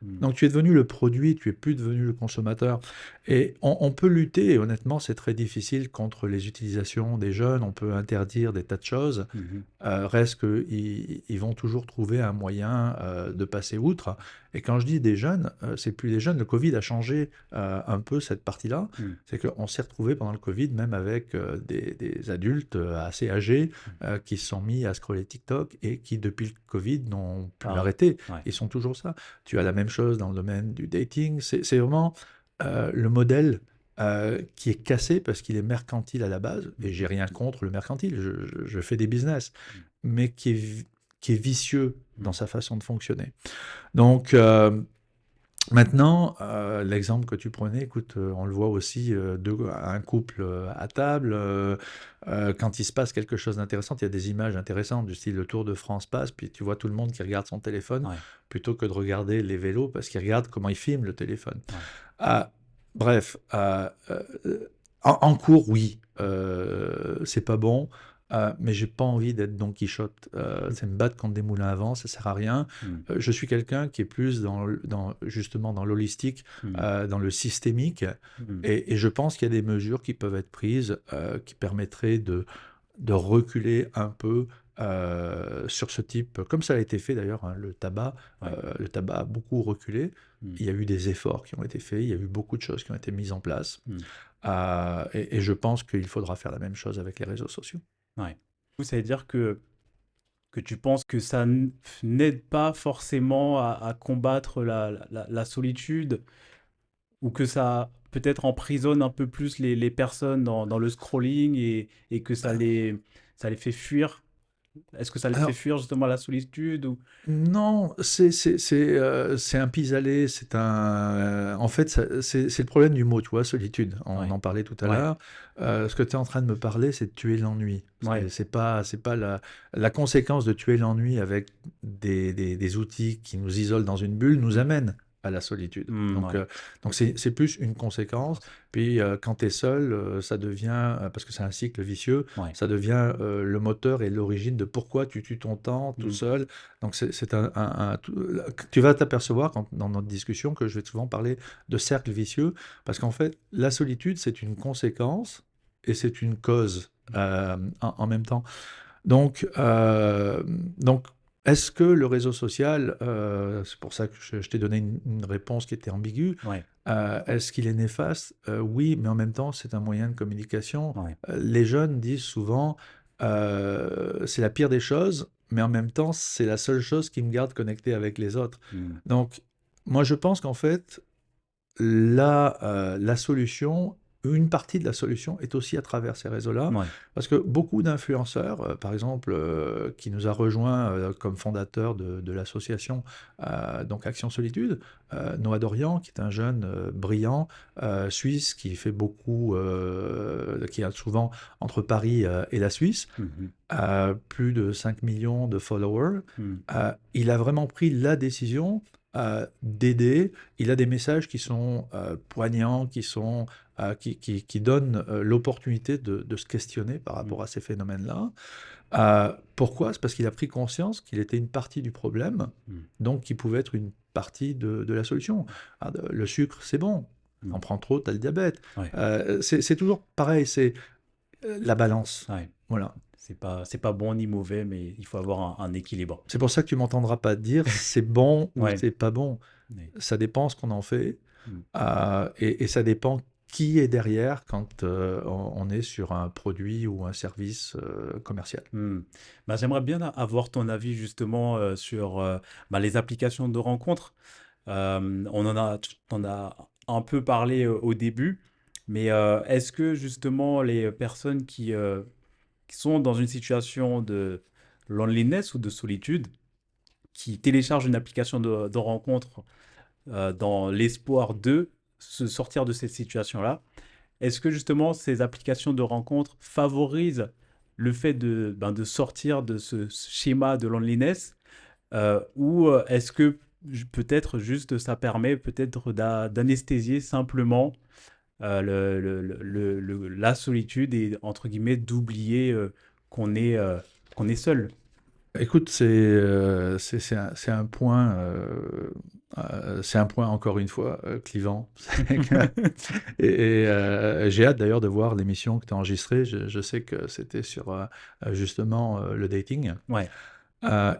B: Hmm.
A: Donc tu es devenu le produit, tu es plus devenu le consommateur. Et on peut lutter, et honnêtement c'est très difficile contre les utilisations des jeunes, on peut interdire des tas de choses.
B: Mhm.
A: Reste qu'ils vont toujours trouver un moyen de passer outre. Et quand je dis des jeunes, c'est plus des jeunes. Le Covid a changé un peu cette partie-là.
B: Hmm.
A: C'est qu'on s'est retrouvé pendant le Covid, même avec des adultes assez âgés qui se sont mis à scroller TikTok et qui, depuis le Covid, n'ont plus
B: Ah,
A: arrêté.
B: ouais.
A: Ils sont toujours ça. Tu as la même chose dans le domaine du dating. C'est vraiment le modèle qui est cassé parce qu'il est mercantile à la base, et j'ai rien contre le mercantile, je fais des business, mais qui est vicieux dans sa façon de fonctionner. Donc, maintenant, l'exemple que tu prenais, écoute, on le voit aussi un couple à table. Quand il se passe quelque chose d'intéressant, il y a des images intéressantes du style le Tour de France passe, puis tu vois tout le monde qui regarde son téléphone
B: Ouais,
A: plutôt que de regarder les vélos parce qu'ils regardent comment ils filment le téléphone.
B: ouais.
A: Ah, bref, en cours, oui, c'est pas bon. Mais j'ai pas envie d'être Don Quichotte. C'est me battre contre des moulins à vent, ça sert à rien.
B: Mm,
A: Je suis quelqu'un qui est plus justement dans l'holistique,
B: mm,
A: dans le systémique,
B: mm,
A: et je pense qu'il y a des mesures qui peuvent être prises qui permettraient de reculer un peu sur ce type, comme ça a été fait d'ailleurs, hein,
B: ouais,
A: le tabac a beaucoup reculé.
B: mm,
A: Il y a eu des efforts qui ont été faits, il y a eu beaucoup de choses qui ont été mises en place,
B: mm,
A: et je pense qu'il faudra faire la même chose avec les réseaux sociaux.
B: ouais. Du coup, ça veut dire que tu penses que ça n'aide pas forcément à combattre la solitude, ou que ça peut-être emprisonne un peu plus les personnes dans le scrolling, et que ça les fait fuir. Est-ce que ça les fait
A: Alors,
B: fuir justement la solitude ou...
A: non, c'est un pis-aller, en fait, c'est le problème du mot, tu vois, solitude. On
B: Ouais,
A: en parlait tout à
B: ouais,
A: l'heure. Ce que tu es en train de me parler, c'est de tuer l'ennui.
B: ouais.
A: C'est pas la conséquence de tuer l'ennui avec des outils qui nous isolent dans une bulle nous
B: Mm,
A: amène à la solitude. Donc,
B: ouais,
A: c'est plus une conséquence. Puis, quand tu es seul, ça devient, parce que c'est un cycle vicieux,
B: ouais.
A: ça devient le moteur et l'origine de pourquoi tu tues ton temps tout
B: Mm,
A: seul. Donc, tu vas t'apercevoir dans notre discussion que je vais souvent parler de cercle vicieux, parce qu'en fait, la solitude, c'est une conséquence et c'est une cause en même temps. Donc, est-ce que le réseau social, c'est pour ça que je t'ai donné une réponse qui était ambiguë,
B: ouais,
A: est-ce qu'il est néfaste? Oui, mais en même temps, c'est un moyen de communication.
B: ouais.
A: Les jeunes disent souvent, c'est la pire des choses, mais en même temps, c'est la seule chose qui me garde connecté avec les autres.
B: Mm,
A: Donc, moi, je pense qu'en fait, la solution, une partie de la solution est aussi à travers ces réseaux-là,
B: ouais.
A: parce que beaucoup d'influenceurs, par exemple, qui nous a rejoint comme fondateur de l'association donc Action Solitude, Noah Dorian, qui est un jeune brillant suisse qui fait beaucoup, qui a souvent entre Paris et la Suisse,
B: Mhm,
A: plus de 5 millions de followers.
B: mm,
A: Il a vraiment pris la décision d'aider. Il a des messages qui sont poignants, qui donnent l'opportunité de se questionner par
B: mm,
A: rapport à ces phénomènes-là. Pourquoi? C'est parce qu'il a pris conscience qu'il était une partie du problème,
B: mm,
A: donc qu'il pouvait être une partie de la solution. Le sucre, c'est bon. En
B: mm.
A: prends trop, tu as le diabète.
B: Ouais,
A: C'est toujours pareil, c'est la balance.
B: ouais.
A: Voilà.
B: C'est pas bon ni mauvais, mais il faut avoir un équilibre.
A: C'est pour ça que tu m'entendras pas dire c'est bon ou
B: Ouais.
A: c'est pas bon.
B: Ouais.
A: Ça dépend ce qu'on en fait,
B: Mm,
A: et ça dépend qui est derrière quand on est sur un produit ou un service commercial.
B: mm. Bah, j'aimerais bien avoir ton avis justement sur bah, les applications de rencontres. On en a un peu parlé au début, mais est-ce que justement les personnes qui sont dans une situation de loneliness ou de solitude, qui téléchargent une application de rencontre dans l'espoir de se sortir de cette situation-là, est-ce que justement ces applications de rencontre favorisent le fait de sortir de ce schéma de loneliness, ou est-ce que peut-être juste ça permet peut-être d'anesthésier simplement la solitude, et entre guillemets d'oublier qu'on est seul.
A: Écoute, c'est un point, c'est un point encore une fois clivant. Et j'ai hâte d'ailleurs de voir l'émission que tu as enregistrée. Je sais que c'était sur justement le dating.
B: Ouais.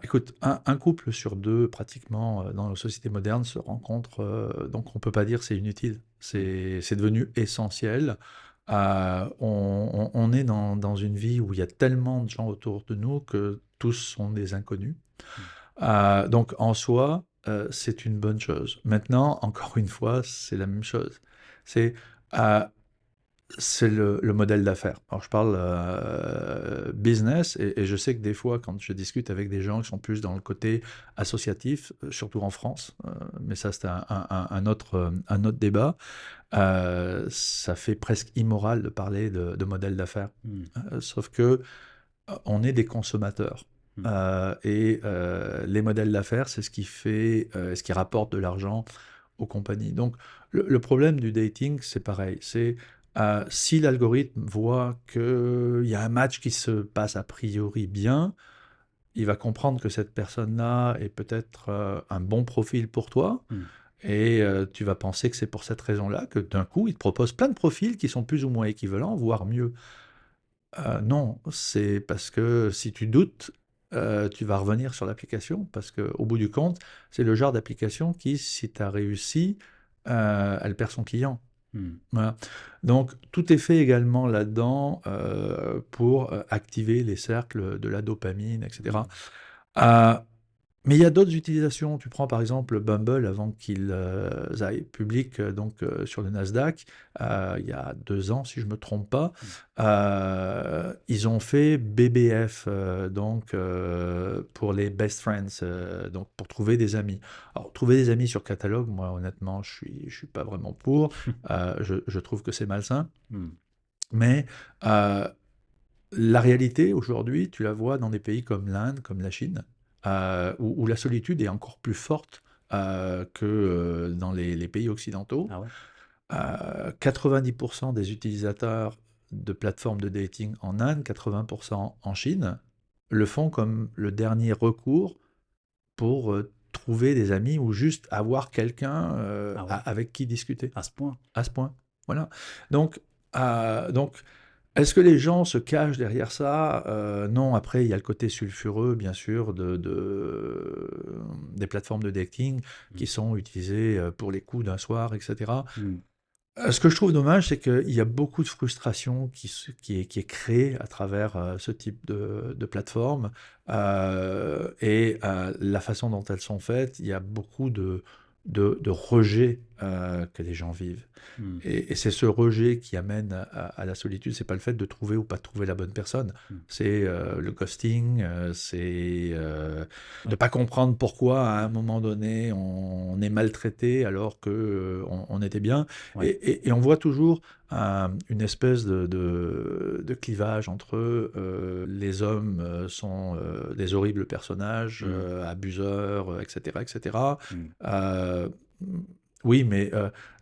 A: Écoute, un couple sur deux, pratiquement, dans nos sociétés modernes, se rencontre, donc on peut pas dire c'est inutile.
B: Mm,
A: C'est devenu essentiel. On est dans une vie où il y a tellement de gens autour de nous que tous sont des inconnus.
B: mm,
A: Donc en soi, c'est une bonne chose. Maintenant, encore une fois, c'est la même chose. C'est, c'est le modèle d'affaires. Alors, je parle business et je sais que des fois, quand je discute avec des gens qui sont plus dans le côté associatif, surtout en France, mais ça, c'est un autre débat, ça fait presque immoral de parler de modèle d'affaires.
B: Hmm,
A: Sauf que on est des consommateurs.
B: hmm.
A: Les modèles d'affaires, c'est ce qui fait, ce qui rapporte de l'argent aux compagnies. Donc, le problème du dating, c'est pareil. C'est si l'algorithme voit qu'il y a un match qui se passe a priori bien, il va comprendre que cette personne-là est peut-être un bon profil pour toi.
B: Hmm.
A: Et tu vas penser que c'est pour cette raison-là que d'un coup, il te propose plein de profils qui sont plus ou moins équivalents, voire mieux. Non, c'est parce que si tu doutes, tu vas revenir sur l'application parce qu'au bout du compte, c'est le genre d'application qui, si tu as réussi, elle perd son client.
B: Hmm.
A: Voilà. Donc, tout est fait également là-dedans pour activer les cercles de la dopamine, etc.
B: Hmm.
A: Euh, mais il y a d'autres utilisations. Tu prends par exemple Bumble avant qu'ils aillent public sur le Nasdaq, il y a 2 ans, si je ne me trompe pas.
B: Hmm.
A: Ils ont fait BBF, pour les best friends, donc pour trouver des amis. Alors, trouver des amis sur catalogue, moi honnêtement, je suis pas vraiment pour. Je trouve que c'est malsain.
B: Hmm.
A: Mais euh, la réalité, aujourd'hui, tu la vois dans des pays comme l'Inde, comme la Chine, où la solitude est encore plus forte que dans les pays occidentaux.
B: Ah ouais?
A: 90% des utilisateurs de plateformes de dating en Inde, 80% en Chine, le font comme le dernier recours pour trouver des amis ou juste avoir quelqu'un
B: Ah ouais?
A: avec qui discuter,
B: À ce point?
A: à ce point. Voilà. Donc, donc est-ce que les gens se cachent derrière ça? Non, après, il y a le côté sulfureux, bien sûr, des plateformes de dating
B: Hmm.
A: qui sont utilisées pour les coups d'un soir, etc.
B: Hmm.
A: Ce que je trouve dommage, c'est qu'il y a beaucoup de frustration qui est créée à travers ce type de plateforme. La façon dont elles sont faites, il y a beaucoup de rejet que les gens vivent.
B: Hmm.
A: Et c'est ce rejet qui amène à la solitude. C'est pas le fait de trouver ou pas de trouver la bonne personne.
B: Hmm.
A: C'est le ghosting, c'est de pas comprendre pourquoi à un moment donné on est maltraité alors que on était bien.
B: Ouais.
A: Et on voit toujours une espèce de clivage entre les hommes sont des horribles personnages,
B: Hmm.
A: abuseurs, etc., etc.
B: Hmm.
A: Euh, oui, mais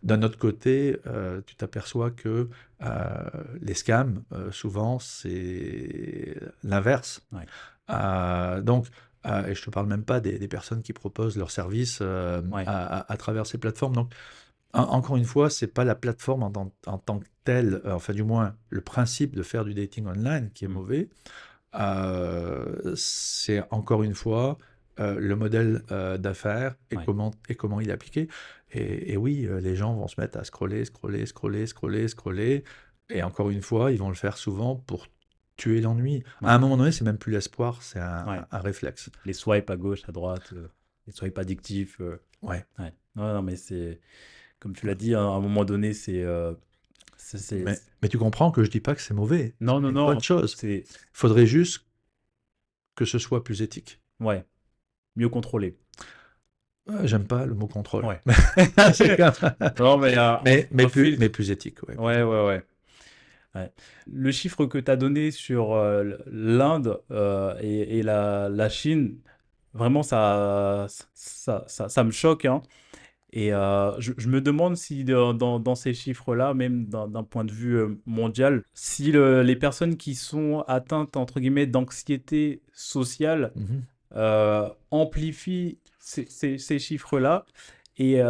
A: d'un autre côté, tu t'aperçois que les scams, souvent, c'est l'inverse.
B: Ouais.
A: Et je te parle même pas des personnes qui proposent leurs services
B: Ouais.
A: à travers ces plateformes. Donc, encore une fois, c'est pas la plateforme en tant que telle, enfin du moins le principe de faire du dating online qui est
B: Hmm.
A: mauvais. C'est encore une fois le modèle d'affaires
B: Ouais.
A: et comment il est appliqué. Et oui, les gens vont se mettre à scroller, scroller, scroller, scroller, scroller. Et encore une fois, ils vont le faire souvent pour tuer l'ennui. À
B: Ouais.
A: un moment donné, c'est même plus l'espoir, c'est
B: Ouais.
A: un réflexe.
B: Les swipes à gauche, à droite, les swipes addictifs.
A: Ouais.
B: Ouais. Non, non, mais c'est, comme tu l'as dit, à un moment donné,
A: Mais tu comprends que je dis pas que c'est mauvais.
B: Non, non,
A: C'est une bonne
B: non,
A: chose.
B: c'est,
A: Il faudrait juste que ce soit plus éthique.
B: ouais, mieux contrôlé.
A: J'aime pas le mot contrôle.
B: Ouais.
A: C'est comme-
B: Non, mais un filtre.
A: mais plus éthique, ouais, plus
B: Ouais,
A: éthique.
B: ouais, ouais. Ouais. Le chiffre que tu as donné sur l'Inde et la Chine, vraiment, ça me choque, hein. Et je me demande si dans ces chiffres-là, même d'un point de vue mondial, si les personnes qui sont atteintes, entre guillemets, d'anxiété sociale
A: Mhm.
B: amplifient ces chiffres-là. Et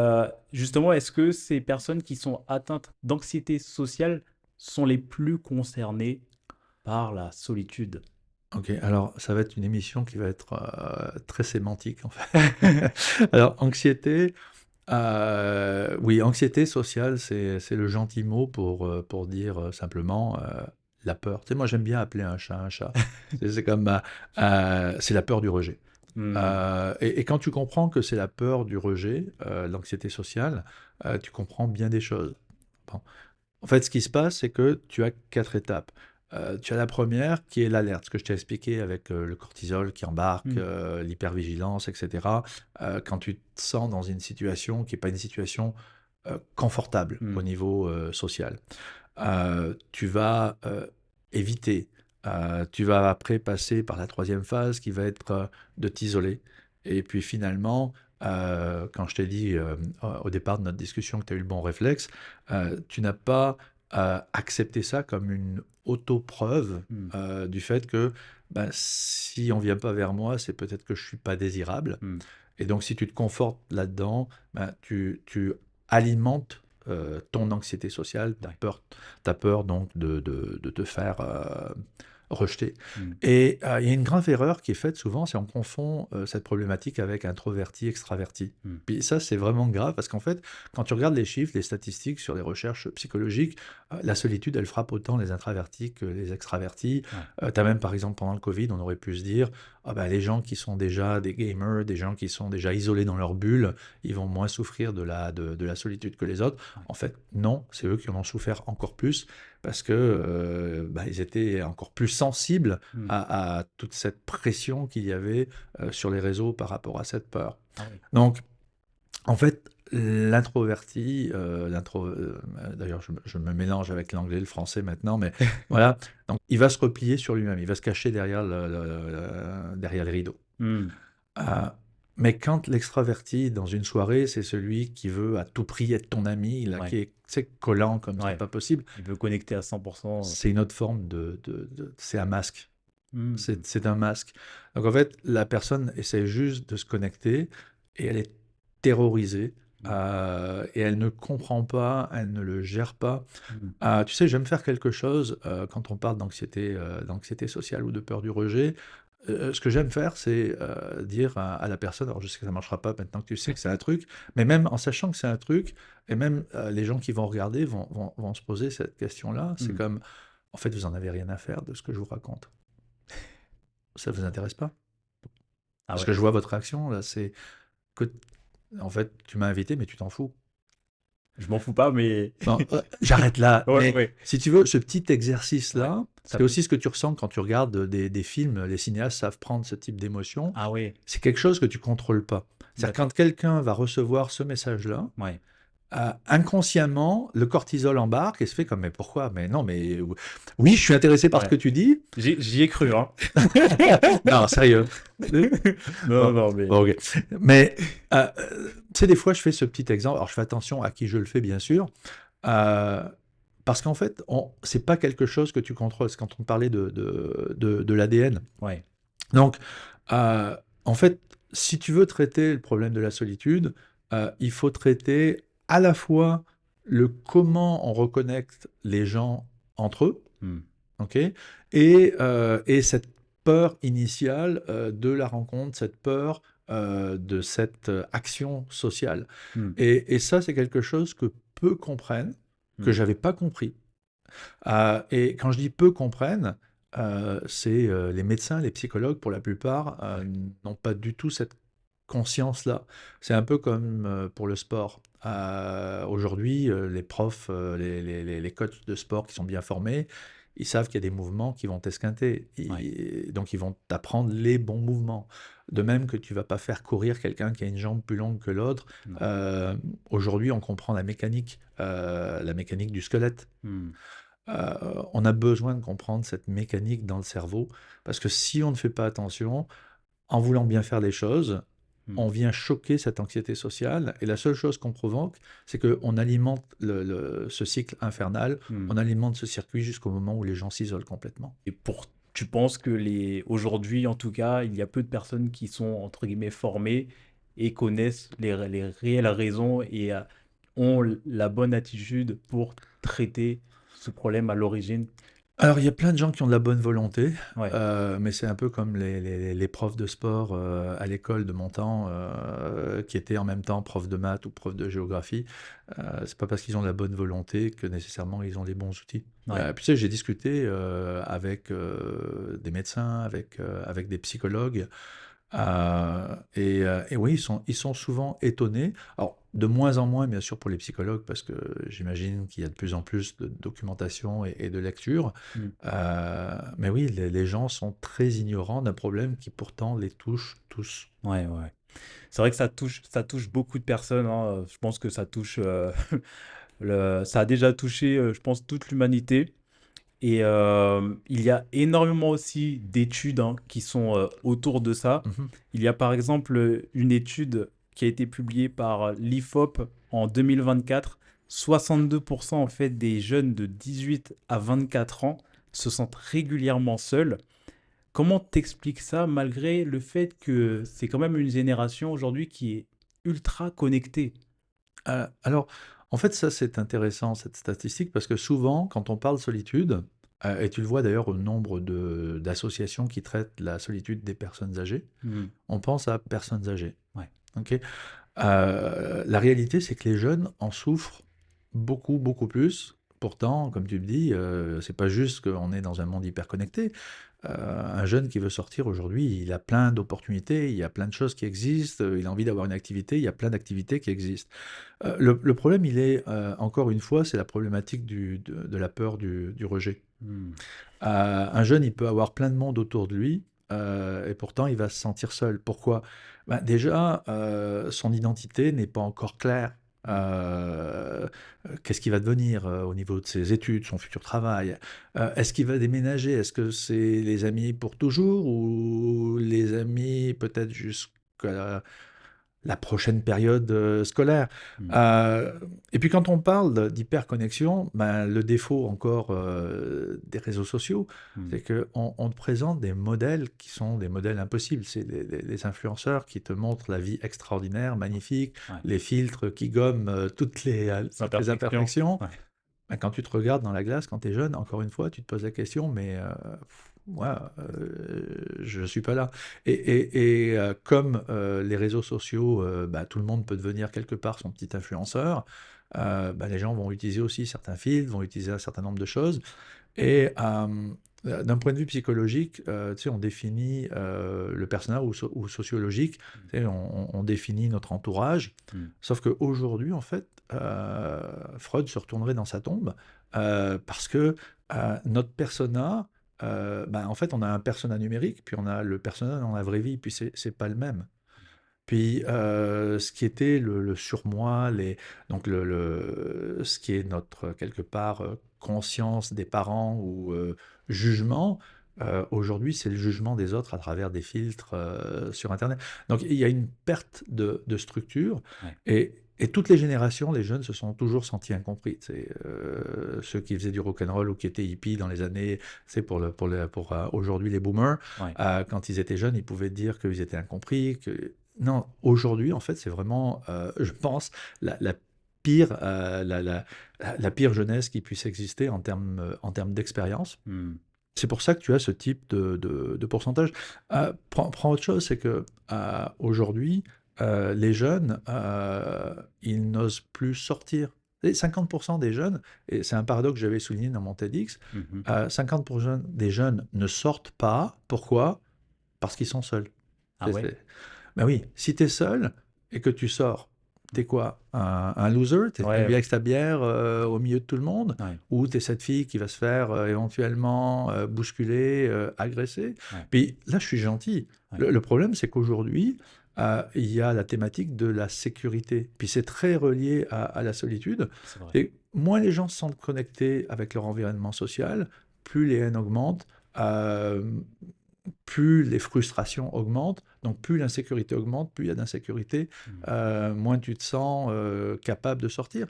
B: justement, est-ce que ces personnes qui sont atteintes d'anxiété sociale sont les plus concernées par la solitude?
A: Ok, alors ça va être une émission qui va être très sémantique en fait. Alors, anxiété, oui, anxiété sociale, c'est le gentil mot pour dire simplement la peur. Tu sais, moi j'aime bien appeler un chat un chat. C'est comme, c'est la peur du rejet.
B: Hmm.
A: Et quand tu comprends que c'est la peur du rejet, l'anxiété sociale, tu comprends bien des choses. Bon. En fait, ce qui se passe, c'est que tu as 4 étapes. Tu as la première qui est l'alerte, ce que je t'ai expliqué avec le cortisol qui embarque,
B: Hmm.
A: l'hypervigilance, etc. Quand tu te sens dans une situation qui n'est pas une situation confortable au
B: Hmm.
A: niveau social. Tu vas éviter. Tu vas après passer par la troisième phase qui va être de t'isoler. Et puis finalement, quand je t'ai dit au départ de notre discussion que tu as eu le bon réflexe, tu n'as pas accepté ça comme une auto-preuve
B: Hmm.
A: du fait que ben, si on ne vient pas vers moi, c'est peut-être que je ne suis pas désirable.
B: Hmm.
A: Et donc, si tu te confortes là-dedans, ben, tu alimentes ton anxiété sociale,
B: Ouais.
A: t'as peur donc de te faire rejeter.
B: Hmm.
A: Et il y a une grave erreur qui est faite souvent, c'est on confond cette problématique avec introverti, extraverti.
B: Hmm.
A: Puis ça, c'est vraiment grave parce qu'en fait, quand tu regardes les chiffres, les statistiques sur les recherches psychologiques, la solitude, elle frappe autant les introvertis que les extravertis.
B: Ouais.
A: Tu as même, par exemple, pendant le Covid, on aurait pu se dire, ah ben, les gens qui sont déjà des gamers, des gens qui sont déjà isolés dans leur bulle, ils vont moins souffrir de la solitude que les autres.
B: Ouais.
A: En fait, non, c'est eux qui en ont souffert encore plus parce que bah, ils étaient encore plus sensibles
B: Hmm.
A: à toute cette pression qu'il y avait sur les réseaux par rapport à cette peur.
B: Ah oui.
A: Donc, en fait, l'introverti, d'ailleurs, je me mélange avec l'anglais et le français maintenant, mais voilà, donc il va se replier sur lui-même, il va se cacher derrière derrière le rideau.
B: Hmm.
A: Euh, mais quand l'extraverti, dans une soirée, c'est celui qui veut à tout prix être ton ami, là,
B: Ouais.
A: qui est, tu sais, collant comme c'est
B: Ouais.
A: pas possible,
B: Il veut connecter à 100%.
A: c'est une autre forme c'est un masque.
B: Hmm.
A: C'est un masque. Donc en fait, la personne essaie juste de se connecter et elle est terrorisée
B: Hmm.
A: et elle ne comprend pas, elle ne le gère pas.
B: Hmm.
A: Tu sais, j'aime faire quelque chose quand on parle d'anxiété sociale ou de peur du rejet. Ce que j'aime faire, c'est dire à la personne, alors je sais que ça ne marchera pas maintenant que tu sais que c'est un truc, mais même en sachant que c'est un truc, et même les gens qui vont regarder vont se poser cette question-là, c'est
B: Hmm.
A: comme, en fait, vous en avez rien à faire de ce que je vous raconte. Ça vous intéresse pas?
B: Ah
A: Parce
B: ouais.
A: que je vois votre réaction, là, c'est que, en fait, tu m'as invité, mais tu t'en fous.
B: Je m'en fous pas, mais.
A: Bon, j'arrête là.
B: Ouais,
A: Mais
B: ouais.
A: si tu veux, ce petit
B: Ouais.
A: exercice-là,
B: Ça
A: c'est
B: peut.
A: aussi ce que tu ressens quand tu regardes des films. Les cinéastes savent prendre ce type d'émotion.
B: Ah ouais.
A: C'est quelque chose que tu contrôles pas. C'est-à-dire
B: D'accord.
A: quand quelqu'un va recevoir ce message-là,
B: Ouais.
A: inconsciemment, le cortisol embarque et se fait comme, mais pourquoi? Mais non, mais oui, je suis intéressé par ce
B: Ouais.
A: que tu dis.
B: J'y ai cru, hein.
A: Non, sérieux.
B: Non,
A: Bon,
B: non, mais.
A: bon, ok. Mais, tu sais, des fois, je fais ce petit exemple. Alors, je fais attention à qui je le fais, bien sûr. Euh, Parce qu'en fait, c'est pas quelque chose que tu contrôles. C'est quand on parlait de l'ADN.
B: Ouais.
A: Donc, euh, en fait, si tu veux traiter le problème de la solitude, il faut traiter à la fois le comment on reconnecte les gens entre eux,
B: Hmm.
A: ok, et cette peur initiale de la rencontre, cette peur de cette action sociale.
B: Hmm.
A: Et ça, c'est quelque chose que peu comprennent, que
B: Hmm.
A: j'avais pas compris. Et quand je dis peu comprennent, c'est les médecins, les psychologues, pour la plupart,
B: Ouais.
A: n'ont pas du tout cette conscience-là. C'est un peu comme pour le sport. Aujourd'hui, les profs, les coachs de sport qui sont bien formés, ils savent qu'il y a des mouvements qui vont t'esquinter.
B: Ouais.
A: Donc, ils vont t'apprendre les bons mouvements. De même que tu vas pas faire courir quelqu'un qui a une jambe plus longue que l'autre.
B: Non.
A: Aujourd'hui, on comprend la mécanique du squelette.
B: Hmm.
A: On a besoin de comprendre cette mécanique dans le cerveau, parce que si on ne fait pas attention, en voulant bien faire les choses,
B: Hmm.
A: on vient choquer cette anxiété sociale, et la seule chose qu'on provoque, c'est qu'on alimente ce cycle infernal,
B: Hmm.
A: on alimente ce circuit jusqu'au moment où les gens s'isolent complètement.
B: Et tu penses que aujourd'hui, en tout cas, il y a peu de personnes qui sont, entre guillemets, formées et connaissent les réelles raisons et ont la bonne attitude pour traiter ce problème à l'origine?
A: Alors, il y a plein de gens qui ont de la bonne volonté,
B: Ouais.
A: mais c'est un peu comme les profs de sport à l'école de mon temps, qui étaient en même temps profs de maths ou profs de géographie. C'est pas parce qu'ils ont de la bonne volonté que nécessairement ils ont les bons outils.
B: Ouais.
A: Puis tu sais, j'ai discuté avec des médecins, avec des psychologues. Et oui, ils sont souvent étonnés. Alors, de moins en moins, bien sûr, pour les psychologues, parce que j'imagine qu'il y a de plus en plus de documentation et de lecture.
B: Mm.
A: Mais oui, les gens sont très ignorants d'un problème qui pourtant les touche tous.
B: Ouais, ouais. C'est vrai que ça touche beaucoup de personnes, hein. Je pense que ça touche, ça a déjà touché, je pense, toute l'humanité. Et il y a énormément aussi d'études, hein, qui sont autour de ça.
A: Mhm.
B: Il y a par exemple une étude qui a été publiée par l'IFOP en 2024. 62% en fait des jeunes de 18 à 24 ans se sentent régulièrement seuls. Comment t'expliques ça malgré le fait que c'est quand même une génération aujourd'hui qui est ultra connectée?
A: Alors, en fait, ça, c'est intéressant, cette statistique, parce que souvent, quand on parle solitude, et tu le vois d'ailleurs au nombre d'associations qui traitent la solitude des personnes âgées,
B: Hmm.
A: on pense à personnes âgées.
B: Ouais.
A: Ok. La réalité, c'est que les jeunes en souffrent beaucoup, beaucoup plus. Pourtant, comme tu me dis, c'est pas juste qu'on est dans un monde hyper connecté. Un jeune qui veut sortir aujourd'hui, il a plein d'opportunités, il y a plein de choses qui existent, il a envie d'avoir une activité, il y a plein d'activités qui existent. Le problème, il est, encore une fois, c'est la problématique de la peur du rejet.
B: Hmm.
A: Un jeune, il peut avoir plein de monde autour de lui, et pourtant il va se sentir seul. Pourquoi? Ben, déjà, son identité n'est pas encore claire.
B: Hmm.
A: Qu'est-ce qu'il va devenir au niveau de ses études, son futur travail? Est-ce qu'il va déménager? Est-ce que c'est les amis pour toujours ou les amis peut-être jusqu'à la prochaine période scolaire?
B: Hmm.
A: Euh, et puis quand on parle d'hyperconnexion, ben, le défaut encore des réseaux sociaux,
B: Hmm.
A: c'est qu'on te présente des modèles qui sont des modèles impossibles. C'est les influenceurs qui te montrent la vie extraordinaire, magnifique,
B: Ouais.
A: les filtres qui gomment
B: Sans
A: toutes les
B: imperfection.
A: imperfections.
B: Ouais.
A: Ben, quand tu te regardes dans la glace, quand tu es jeune, encore une fois, tu te poses la question, mais ouais, je ne suis pas là. Comme les réseaux sociaux, bah, tout le monde peut devenir quelque part son petit influenceur, bah, les gens vont utiliser aussi certains filtres, vont utiliser un certain nombre de choses. Et d'un point de vue psychologique, tu sais, on définit le personnage ou sociologique, tu sais, on définit notre entourage.
B: Hmm.
A: Sauf qu'aujourd'hui, en fait, Freud se retournerait dans sa tombe parce que notre persona, ben, en fait, on a un persona numérique, puis on a le persona dans la vraie vie, puis c'est pas le même. Puis ce qui était le surmoi, donc ce qui est notre, quelque part, conscience des parents ou jugement, aujourd'hui, c'est le jugement des autres à travers des filtres sur Internet. Donc il y a une perte de structure
B: Ouais.
A: et toutes les générations, les jeunes se sont toujours sentis incompris. C'est ceux qui faisaient du rock'n'roll ou qui étaient hippies dans les années, c'est pour aujourd'hui les boomers,
B: Ouais.
A: quand ils étaient jeunes, ils pouvaient dire qu'ils étaient incompris, que non, aujourd'hui, en fait, c'est vraiment, je pense, la pire, la pire jeunesse qui puisse exister en termes d'expérience.
B: Hmm.
A: C'est pour ça que tu as ce type de pourcentage. Prends autre chose, c'est que aujourd'hui, les jeunes, ils n'osent plus sortir. Et 50% des jeunes, et c'est un paradoxe que j'avais souligné dans mon TEDx,
B: Mhm.
A: 50% des jeunes ne sortent pas. Pourquoi? Parce qu'ils sont seuls.
B: Ah
A: C'est-
B: ouais?
A: c'est- Ben oui, si tu es seul et que tu sors, t'es quoi? Un loser? T'es
B: Ouais,
A: bien avec ta bière au milieu de tout le monde?
B: ouais,
A: Ou t'es cette fille qui va se faire éventuellement bousculer, agresser?
B: ouais,
A: Puis là, je suis gentil.
B: ouais.
A: Le problème, c'est qu'aujourd'hui, il y a la thématique de la sécurité. Puis c'est très relié à la solitude.
B: C'est vrai.
A: Et moins les gens se sentent connectés avec leur environnement social, plus les haines augmentent. euh, Plus les frustrations augmentent, donc plus l'insécurité augmente, plus il y a d'insécurité,
B: Hmm.
A: moins tu te sens capable de sortir.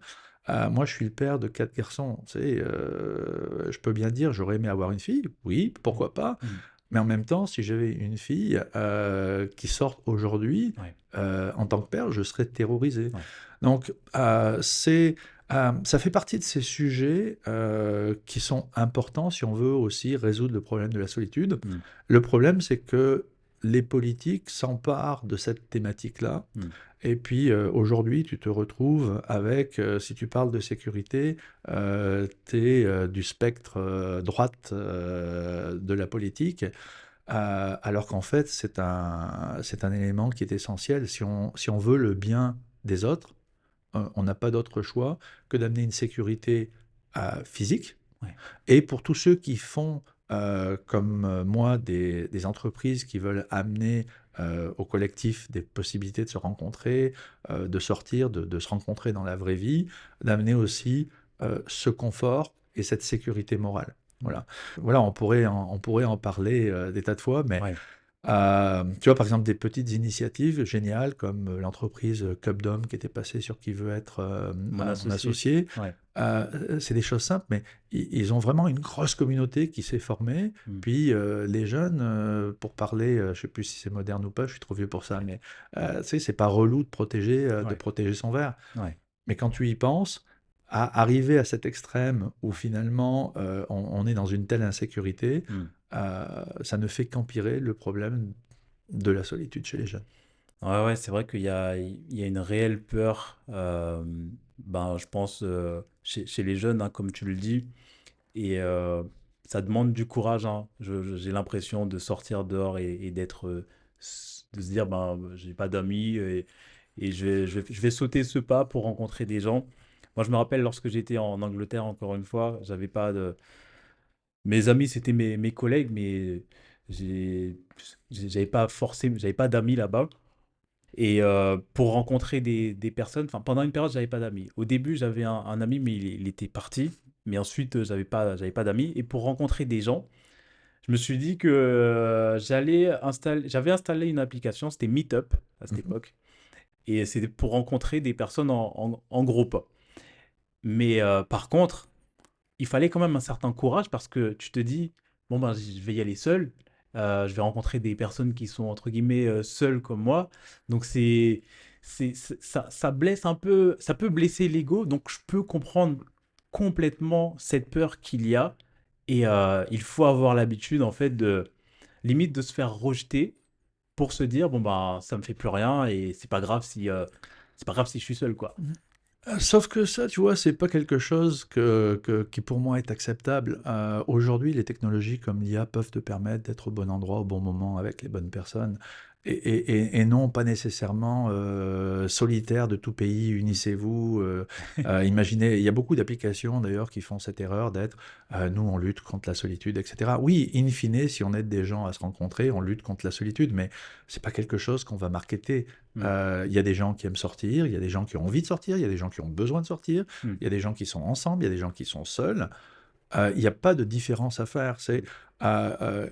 A: Moi, je suis le père de 4 garçons. Tu sais, je peux bien dire, j'aurais aimé avoir une fille. Oui, pourquoi pas.
B: Hmm.
A: Mais en même temps, si j'avais une fille qui sort aujourd'hui,
B: Ouais,
A: en tant que père, je serais terrorisé.
B: ouais.
A: Donc, ça fait partie de ces sujets qui sont importants si on veut aussi résoudre le problème de la solitude.
B: Hmm.
A: Le problème, c'est que les politiques s'emparent de cette thématique-là.
B: Hmm.
A: Et puis aujourd'hui, tu te retrouves avec, si tu parles de sécurité, tu es du spectre droite de la politique. alors qu'en fait, c'est un élément qui est essentiel. Si on veut le bien des autres, on n'a pas d'autre choix que d'amener une sécurité physique.
B: Ouais.
A: Et pour tous ceux qui font, comme moi, des entreprises qui veulent amener au collectif des possibilités de se rencontrer, de sortir, de se rencontrer dans la vraie vie, d'amener aussi ce confort et cette sécurité morale.
B: Mm.
A: Voilà, voilà, on pourrait en parler des tas de fois, mais
B: Ouais.
A: tu vois, par exemple, des petites initiatives géniales comme l'entreprise Cupdom qui était passée sur Qui veut être
B: Mon
A: mon
B: associé.
A: associé.
B: Ouais.
A: C'est des choses simples, mais ils ont vraiment une grosse communauté qui s'est formée.
B: Mm.
A: Puis les jeunes, pour parler, je ne sais plus si c'est moderne ou pas, je suis trop vieux pour ça, mais tu sais, c'est pas relou de
B: Ouais.
A: protéger son verre.
B: Ouais.
A: Mais quand tu y penses, à arriver à cet extrême où finalement on est dans une telle insécurité,
B: Mm.
A: ça ne fait qu'empirer le problème de la solitude chez les jeunes.
B: Ouais, ouais, c'est vrai qu'il y a une réelle peur, ben, je pense, chez les jeunes, hein, comme tu le dis, et ça demande du courage, hein. J'ai l'impression de sortir dehors et d'être, de se dire, ben, j'ai pas d'amis et je vais sauter ce pas pour rencontrer des gens. Moi, je me rappelle lorsque j'étais en Angleterre, encore une fois, j'avais pas de. Mes amis, c'était mes collègues, mais j'ai, j'avais pas d'amis là-bas. Et pour rencontrer des personnes, enfin pendant une période, j'avais pas d'amis. Au début, j'avais un ami, mais il était parti. Mais ensuite, j'avais pas d'amis. Et pour rencontrer des gens, je me suis dit que j'avais installé une application, c'était Meetup à cette
A: Mhm.
B: époque. Et c'était pour rencontrer des personnes en groupe. Mais par contre, il fallait quand même un certain courage parce que tu te dis, bon, ben, je vais y aller seul. Je vais rencontrer des personnes qui sont, entre guillemets, seules comme moi. Donc, ça blesse un peu, ça peut blesser l'ego. Donc, je peux comprendre complètement cette peur qu'il y a. Et il faut avoir l'habitude, en fait, limite de se faire rejeter pour se dire, bon, bah, ça me fait plus rien et c'est pas grave si je suis seul, quoi.
A: Sauf que ça, tu vois, c'est pas quelque chose qui pour moi est acceptable. Aujourd'hui, les technologies comme l'IA peuvent te permettre d'être au bon endroit, au bon moment, avec les bonnes personnes. Et non pas nécessairement solitaire de tout pays,
B: Mm.
A: unissez-vous. Imaginez, il y a beaucoup d'applications d'ailleurs qui font cette erreur d'être nous on lutte contre la solitude, etc. Oui, in fine, si on aide des gens à se rencontrer, on lutte contre la solitude, mais c'est pas quelque chose qu'on va marketer.
B: Mm.
A: Il y a des gens qui aiment sortir, il y a des gens qui ont envie de sortir, il y a des gens qui ont besoin de sortir,
B: Mm.
A: il y a des gens qui sont ensemble, il y a des gens qui sont seuls. Il n'y a pas de différence à faire.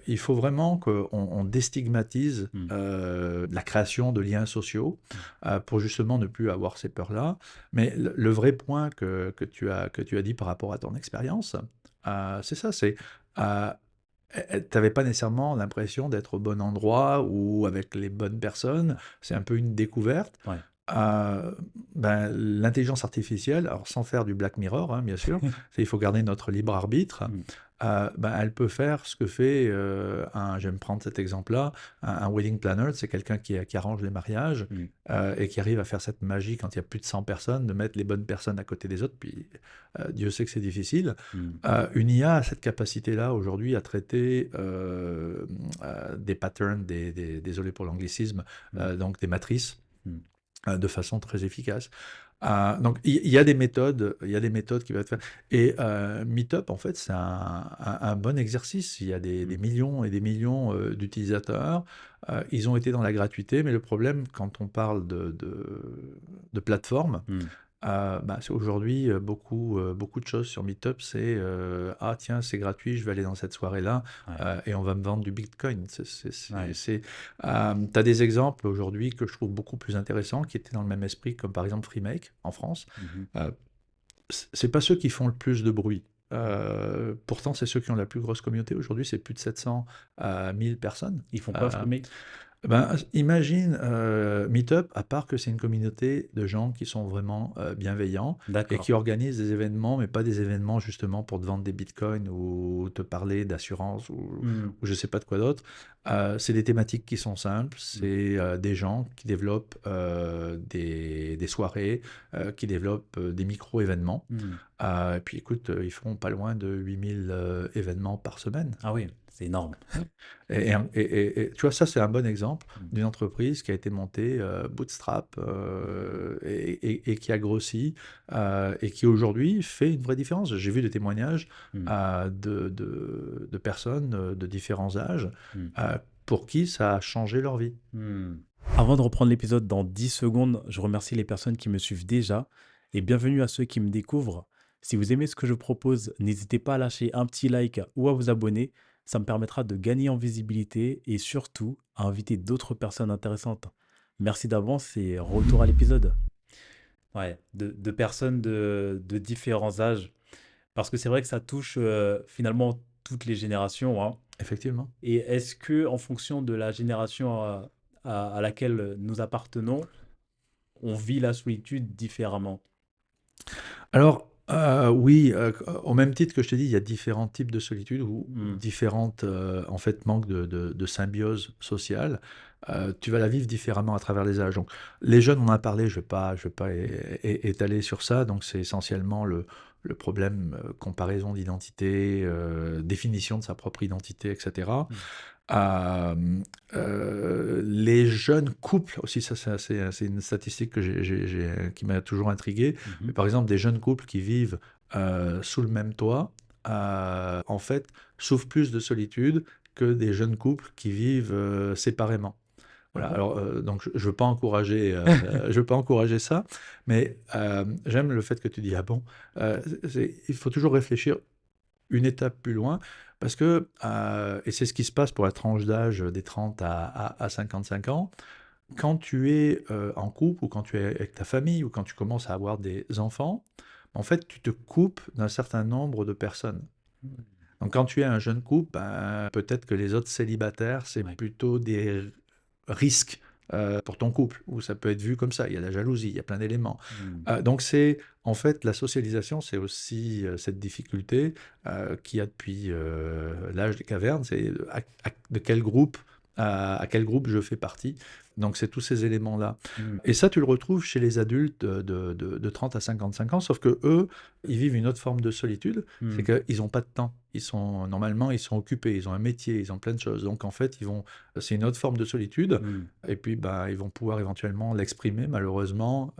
A: Il faut vraiment qu'on déstigmatise
B: Mm.
A: la création de liens sociaux
B: Mm.
A: pour justement ne plus avoir ces peurs-là. Mais le vrai point que tu as dit par rapport à ton expérience, c'est ça, c'est euh, tu n'avais pas nécessairement l'impression d'être au bon endroit ou avec les bonnes personnes. C'est un peu une découverte.
B: Ouais.
A: Euh, ben, l'intelligence artificielle, alors sans faire du Black Mirror, hein, bien sûr, il faut garder notre libre arbitre.
B: Mm.
A: Ben, elle peut faire ce que fait je vais me prendre cet exemple-là, un wedding planner, c'est quelqu'un qui arrange les mariages
B: Mm.
A: et qui arrive à faire cette magie quand il y a plus de 100 personnes, de mettre les bonnes personnes à côté des autres, puis Dieu sait que c'est difficile.
B: Mm.
A: Une IA a cette capacité-là aujourd'hui à traiter des patterns, désolé pour l'anglicisme,
B: Mm.
A: donc des matrices
B: Mm.
A: de façon très efficace. Donc il y a des méthodes, il y a des méthodes qui vont être faites. Et Meetup, en fait, c'est un bon exercice. Il y a des
B: Mm.
A: millions et des millions d'utilisateurs. Ils ont été dans la gratuité, mais le problème, quand on parle de plateforme,
B: Mm.
A: bah, c'est aujourd'hui beaucoup de choses sur Meetup, c'est ah tiens, c'est gratuit, je vais aller dans cette soirée-là
B: Ouais.
A: et on va me vendre du Bitcoin.
B: Ouais.
A: Tu as des exemples aujourd'hui que je trouve beaucoup plus intéressants qui étaient dans le même esprit, comme par exemple Freemake en France.
B: Mhm.
A: Euh, c'est pas ceux qui font le plus de bruit. Pourtant, c'est ceux qui ont la plus grosse communauté. Aujourd'hui, c'est plus de 700 à 1000 personnes.
B: Ils font quoi,
A: Euh,
B: Freemake?
A: ben, imagine Meetup, à part que c'est une communauté de gens qui sont vraiment bienveillants et
B: D'accord.
A: qui organisent des événements, mais pas des événements justement pour te vendre des bitcoins ou te parler d'assurance
B: Mm.
A: ou je sais pas de quoi d'autre. C'est des thématiques qui sont simples,
B: Mm.
A: c'est des gens qui développent des soirées, qui développent des micro-événements.
B: Mm.
A: Et puis écoute, ils font pas loin de 8000 événements par semaine.
B: Ah oui, c'est énorme.
A: Tu vois, ça, c'est un bon exemple
B: Mm.
A: d'une entreprise qui a été montée bootstrap et qui a grossi et qui aujourd'hui fait une vraie différence. J'ai vu des témoignages
B: Mm.
A: de personnes de différents âges
B: Mm.
A: pour qui ça a changé leur vie.
B: Hmm. Avant de reprendre l'épisode dans 10 secondes, je remercie les personnes qui me suivent déjà et bienvenue à ceux qui me découvrent. Si vous aimez ce que je propose, n'hésitez pas à lâcher un petit like ou à vous abonner. Ça me permettra de gagner en visibilité et surtout à inviter d'autres personnes intéressantes. Merci d'avance et retour à l'épisode. Ouais, de personnes de différents âges. Parce que c'est vrai que ça touche finalement toutes les générations, hein.
A: Effectivement.
B: Et est-ce que, en fonction de la génération à laquelle nous appartenons, on vit la solitude différemment?
A: Alors, oui, au même titre que je t'ai dit, il y a différents types de solitude ou
B: Hmm.
A: différentes, en fait, manques de symbiose sociale. Tu vas la vivre différemment à travers les âges. Donc, les jeunes, on en a parlé, je vais pas étaler sur ça. Donc, c'est essentiellement le problème, comparaison d'identité, définition de sa propre identité, etc.
B: Hmm.
A: Les jeunes couples aussi, ça c'est une statistique qui m'a toujours intrigué.
B: Mhm.
A: Mais par exemple, des jeunes couples qui vivent sous le même toit, en fait, souffrent plus de solitude que des jeunes couples qui vivent séparément.
B: Ah
A: Voilà.
B: bon?
A: Alors, donc, je veux pas encourager, je veux pas encourager ça, mais j'aime le fait que tu dis ah bon. Il faut toujours réfléchir une étape plus loin, parce que, et c'est ce qui se passe pour la tranche d'âge des 30 à 55 ans, quand tu es en couple ou quand tu es avec ta famille ou quand tu commences à avoir des enfants, en fait, tu te coupes d'un certain nombre de personnes.
B: Hmm.
A: Donc, quand tu es un jeune couple, ben, peut-être que les autres célibataires, c'est
B: Ouais.
A: plutôt des risques pour ton couple, où ça peut être vu comme ça. Il y a la jalousie, il y a plein d'éléments.
B: Hmm.
A: Donc, c'est en fait la socialisation, c'est aussi cette difficulté qu'il y a depuis l'âge des cavernes. C'est de quel groupe, à quel groupe je fais partie. Donc, c'est tous ces éléments-là.
B: Hmm.
A: Et ça, tu le retrouves chez les adultes de 30 à 55 ans, sauf que eux, ils vivent une autre forme de solitude, c'est
B: Hmm.
A: qu'ils n'ont pas de temps. Normalement, ils sont occupés, ils ont un métier, ils ont plein de choses. Donc, en fait, c'est une autre forme de solitude.
B: Hmm.
A: Et puis, bah, ils vont pouvoir éventuellement l'exprimer, malheureusement,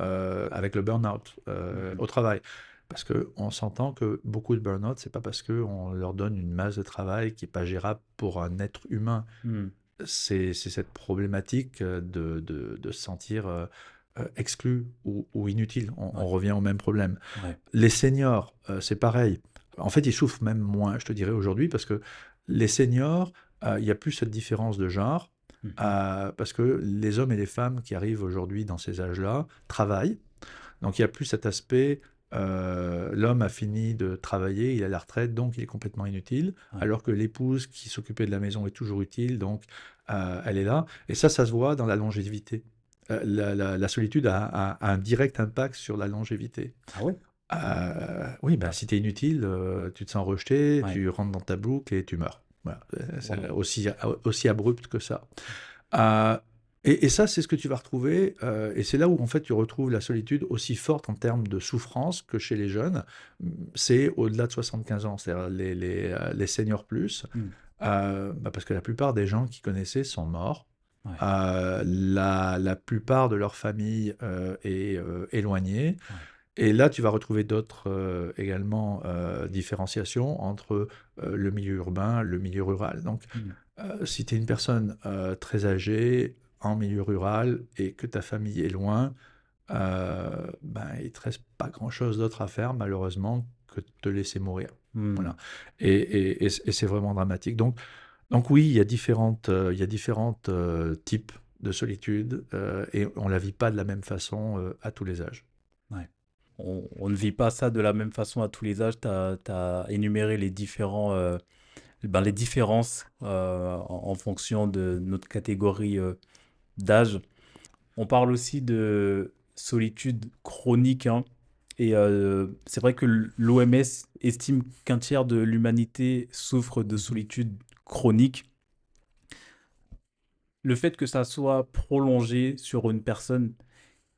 A: avec le burn-out
B: Hmm.
A: au travail. Parce qu'on s'entend que beaucoup de burn-out, c'est pas parce qu'on leur donne une masse de travail qui n'est pas gérable pour un être humain.
B: Hmm.
A: C'est cette problématique de se sentir exclu ou inutile. On
B: Ouais.
A: revient au même problème.
B: Ouais.
A: Les seniors, c'est pareil. En fait, ils souffrent même moins, je te dirais, aujourd'hui, parce que les seniors, il n'y a plus cette différence de genre,
B: Mhm.
A: parce que les hommes et les femmes qui arrivent aujourd'hui dans ces âges-là travaillent. Donc, il n'y a plus cet aspect, l'homme a fini de travailler, il est à la retraite, donc il est complètement inutile,
B: Ouais.
A: alors que l'épouse qui s'occupait de la maison est toujours utile, donc elle est là. Et ça se voit dans la longévité. La solitude a un direct impact sur la longévité.
B: Ah ouais?
A: Oui, bah,
B: Ah.
A: si tu es inutile, tu te sens rejeté,
B: Ouais.
A: tu rentres dans ta boucle et tu meurs. Voilà, c'est
B: Wow.
A: aussi abrupt que ça. Euh, et ça, c'est ce que tu vas retrouver, et c'est là où en fait tu retrouves la solitude aussi forte en termes de souffrance que chez les jeunes. C'est au-delà de 75 ans, c'est-à-dire les seniors plus,
B: Hmm.
A: bah, parce que la plupart des gens qui connaissaient sont morts.
B: Ouais.
A: La plupart de leur famille est éloignée.
B: Ouais.
A: Et là, tu vas retrouver d'autres également différenciations entre le milieu urbain, le milieu rural. Donc,
B: Hmm.
A: si tu es une personne très âgée en milieu rural et que ta famille est loin, ben, il ne te reste pas grand-chose d'autre à faire, malheureusement, que de te laisser mourir.
B: Hmm.
A: Voilà. Et c'est vraiment dramatique. Donc oui, il y a différentes types de solitude et on ne la vit pas de la même façon à tous les âges.
B: Ouais. On ne vit pas ça de la même façon à tous les âges. Tu as énuméré les les différences en fonction de notre catégorie d'âge. On parle aussi de solitude chronique, hein. Et c'est vrai que l'OMS estime qu'un tiers de l'humanité souffre de
A: Mhm.
B: solitude chronique. Le fait que ça soit prolongé sur une personne,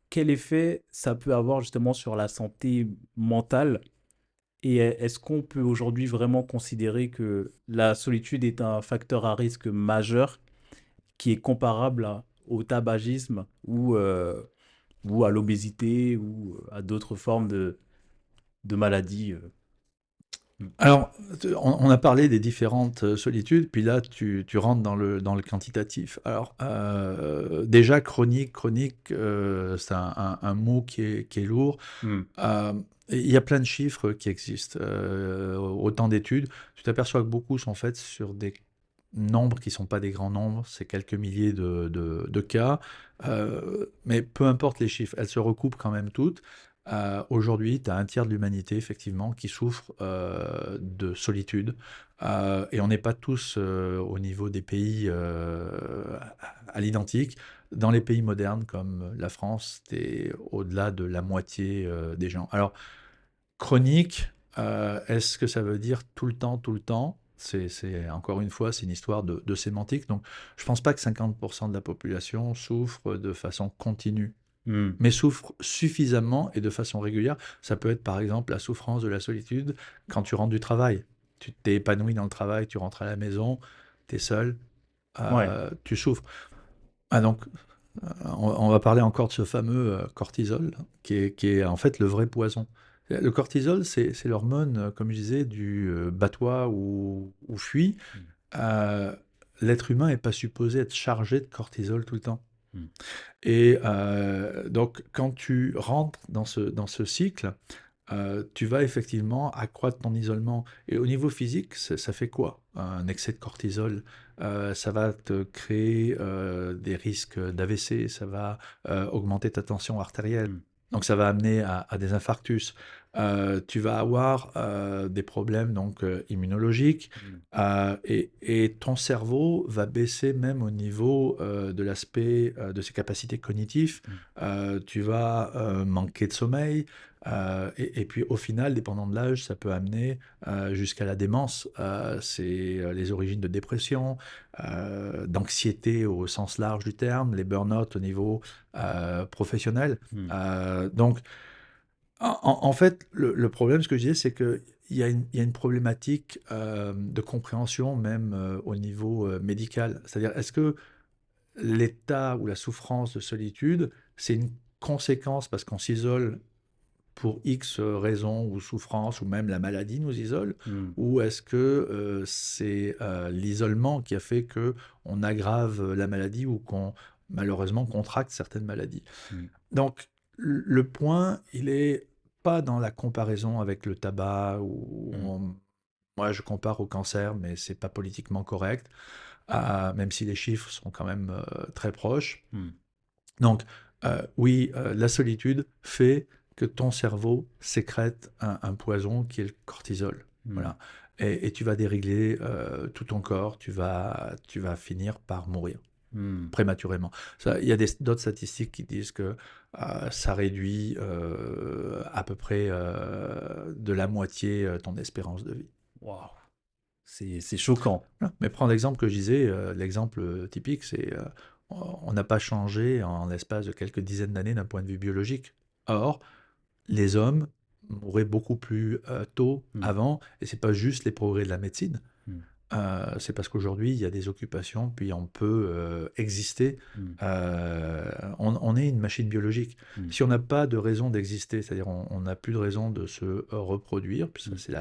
B: quel effet ça peut avoir justement sur la santé mentale? Et est-ce qu'on peut aujourd'hui vraiment considérer que la solitude est un facteur à risque majeur qui est comparable au tabagisme ou à l'obésité ou à d'autres formes de maladies? Mm.
A: Alors, on a parlé des différentes solitudes, puis là, tu rentres dans le quantitatif. Alors, déjà, chronique, c'est un mot qui est lourd.
B: Mm.
A: Euh, et il y a plein de chiffres qui existent, autant d'études. Tu t'aperçois que beaucoup sont faites sur des nombres qui ne sont pas des grands nombres, c'est quelques milliers de cas. Mais peu importe les chiffres, elles se recoupent quand même toutes. Aujourd'hui, tu as un tiers de l'humanité, effectivement, qui souffre de solitude. Et on n'est pas tous au niveau des pays à l'identique. Dans les pays modernes comme la France, tu es au-delà de la moitié des gens. Alors, chronique, est-ce que ça veut dire tout le temps, tout le temps? Encore une fois, c'est une histoire de sémantique. Donc, je ne pense pas que 50% de la population souffre de façon continue,
B: Mm.
A: mais souffre suffisamment et de façon régulière. Ça peut être par exemple la souffrance de la solitude quand tu rentres du travail. Tu t'es épanoui dans le travail, tu rentres à la maison, tu es seul,
B: Ouais.
A: tu souffres. Ah donc, on va parler encore de ce fameux cortisol, qui est en fait le vrai poison. Le cortisol, c'est l'hormone, comme je disais, du bats-toi ou fuis.
B: Mm.
A: Euh, L'être humain n'est pas supposé être chargé de cortisol tout le temps.
B: Mm.
A: Et donc, quand tu rentres dans ce cycle, tu vas effectivement accroître ton isolement. Et au niveau physique, ça fait quoi? Un excès de cortisol, ça va te créer des risques d'AVC, ça va augmenter ta tension artérielle.
B: Mm.
A: Donc ça va amener à des infarctus. Tu vas avoir des problèmes donc immunologiques
B: Mm.
A: et ton cerveau va baisser même au niveau de l'aspect de ses capacités cognitives.
B: Mm.
A: Tu vas manquer de sommeil, et puis au final, dépendant de l'âge, ça peut amener jusqu'à la démence. C'est les origines de dépression, d'anxiété au sens large du terme, les burn-out au niveau professionnel.
B: Mm.
A: Donc, en fait, le problème, ce que je disais, c'est qu'il y a une problématique de compréhension même au niveau médical. C'est-à-dire, est-ce que l'état ou la souffrance de solitude, c'est une conséquence parce qu'on s'isole pour X raisons ou souffrances, ou même la maladie nous isole,
B: Mm.
A: ou est-ce que c'est l'isolement qui a fait que on aggrave la maladie ou qu'on malheureusement contracte certaines maladies.
B: Mm.
A: Donc le point, il est pas dans la comparaison avec le tabac ou
B: Mm.
A: moi je compare au cancer, mais c'est pas politiquement correct, même si les chiffres sont quand même très proches.
B: Mm.
A: Donc, oui, la solitude fait que ton cerveau sécrète un poison qui est le cortisol.
B: Mm.
A: Voilà. Et tu vas dérégler tout ton corps, tu vas finir par mourir
B: Mm.
A: prématurément. Il y a d'autres statistiques qui disent que ça réduit à peu près de la moitié ton espérance de vie.
B: Waouh. C'est choquant.
A: Voilà. Mais prends l'exemple que je disais, l'exemple typique, c'est on n'a pas changé en l'espace de quelques dizaines d'années d'un point de vue biologique. Or, les hommes mouraient beaucoup plus tôt
B: Mm.
A: avant, et c'est pas juste les progrès de la médecine.
B: Mm.
A: C'est parce qu'aujourd'hui, il y a des occupations, puis on peut exister.
B: Mm.
A: On est une machine biologique.
B: Mm.
A: Si on n'a pas de raison d'exister, c'est-à-dire on n'a plus de raison de se reproduire, puis ça
B: Mm.
A: c'est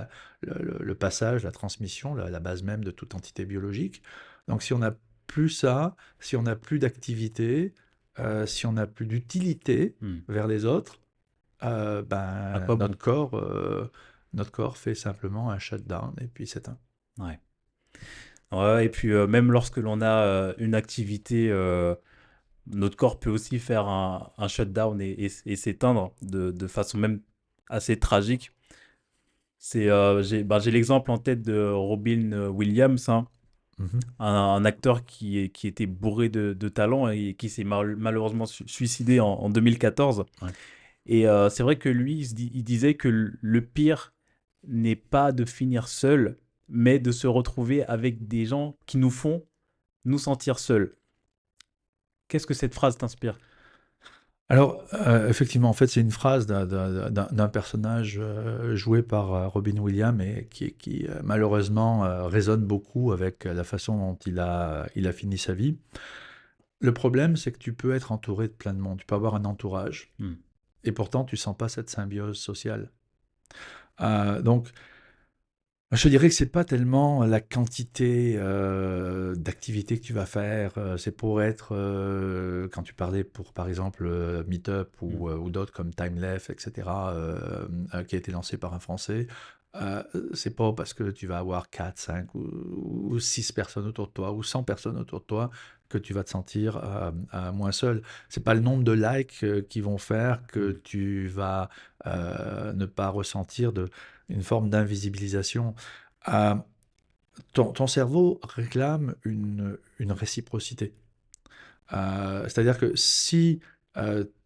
A: le passage, la transmission, la base même de toute entité biologique. Donc si on n'a plus ça, si on n'a plus d'activité, si on n'a plus d'utilité
B: Mm.
A: vers les autres,
B: À
A: ben,
B: quoi bon?
A: notre corps fait simplement un shutdown et puis s'éteint.
B: Ouais. Ouais, et puis même lorsque l'on a une activité, notre corps peut aussi faire un shutdown et s'éteindre de façon même assez tragique. J'ai l'exemple en tête de Robin Williams, hein,
A: Mhm.
B: un acteur qui était bourré de talent et qui s'est malheureusement suicidé en 2014.
A: Ouais.
B: Et c'est vrai que lui, il disait que le pire n'est pas de finir seul, mais de se retrouver avec des gens qui nous font nous sentir seuls. Qu'est-ce que cette phrase t'inspire?
A: Alors, effectivement, en fait, c'est une phrase d'un personnage joué par Robin Williams et qui malheureusement résonne beaucoup avec la façon dont il a fini sa vie. Le problème, c'est que tu peux être entouré de plein de monde, tu peux avoir un entourage,
B: Hmm.
A: et pourtant tu sens pas cette symbiose sociale. Donc, je dirais que c'est pas tellement la quantité d'activités que tu vas faire, c'est pour être, quand tu parlais pour par exemple Meetup
B: Hmm.
A: ou d'autres comme Timeleft, etc., qui a été lancé par un Français, euh, c'est pas parce que tu vas avoir 4, 5 ou 6 personnes autour de toi ou 100 personnes autour de toi que tu vas te sentir moins seul. C'est pas le nombre de likes qui vont faire que
B: Hmm.
A: tu vas ne pas ressentir une forme d'invisibilisation. Euh, ton cerveau réclame une réciprocité. C'est-à-dire que si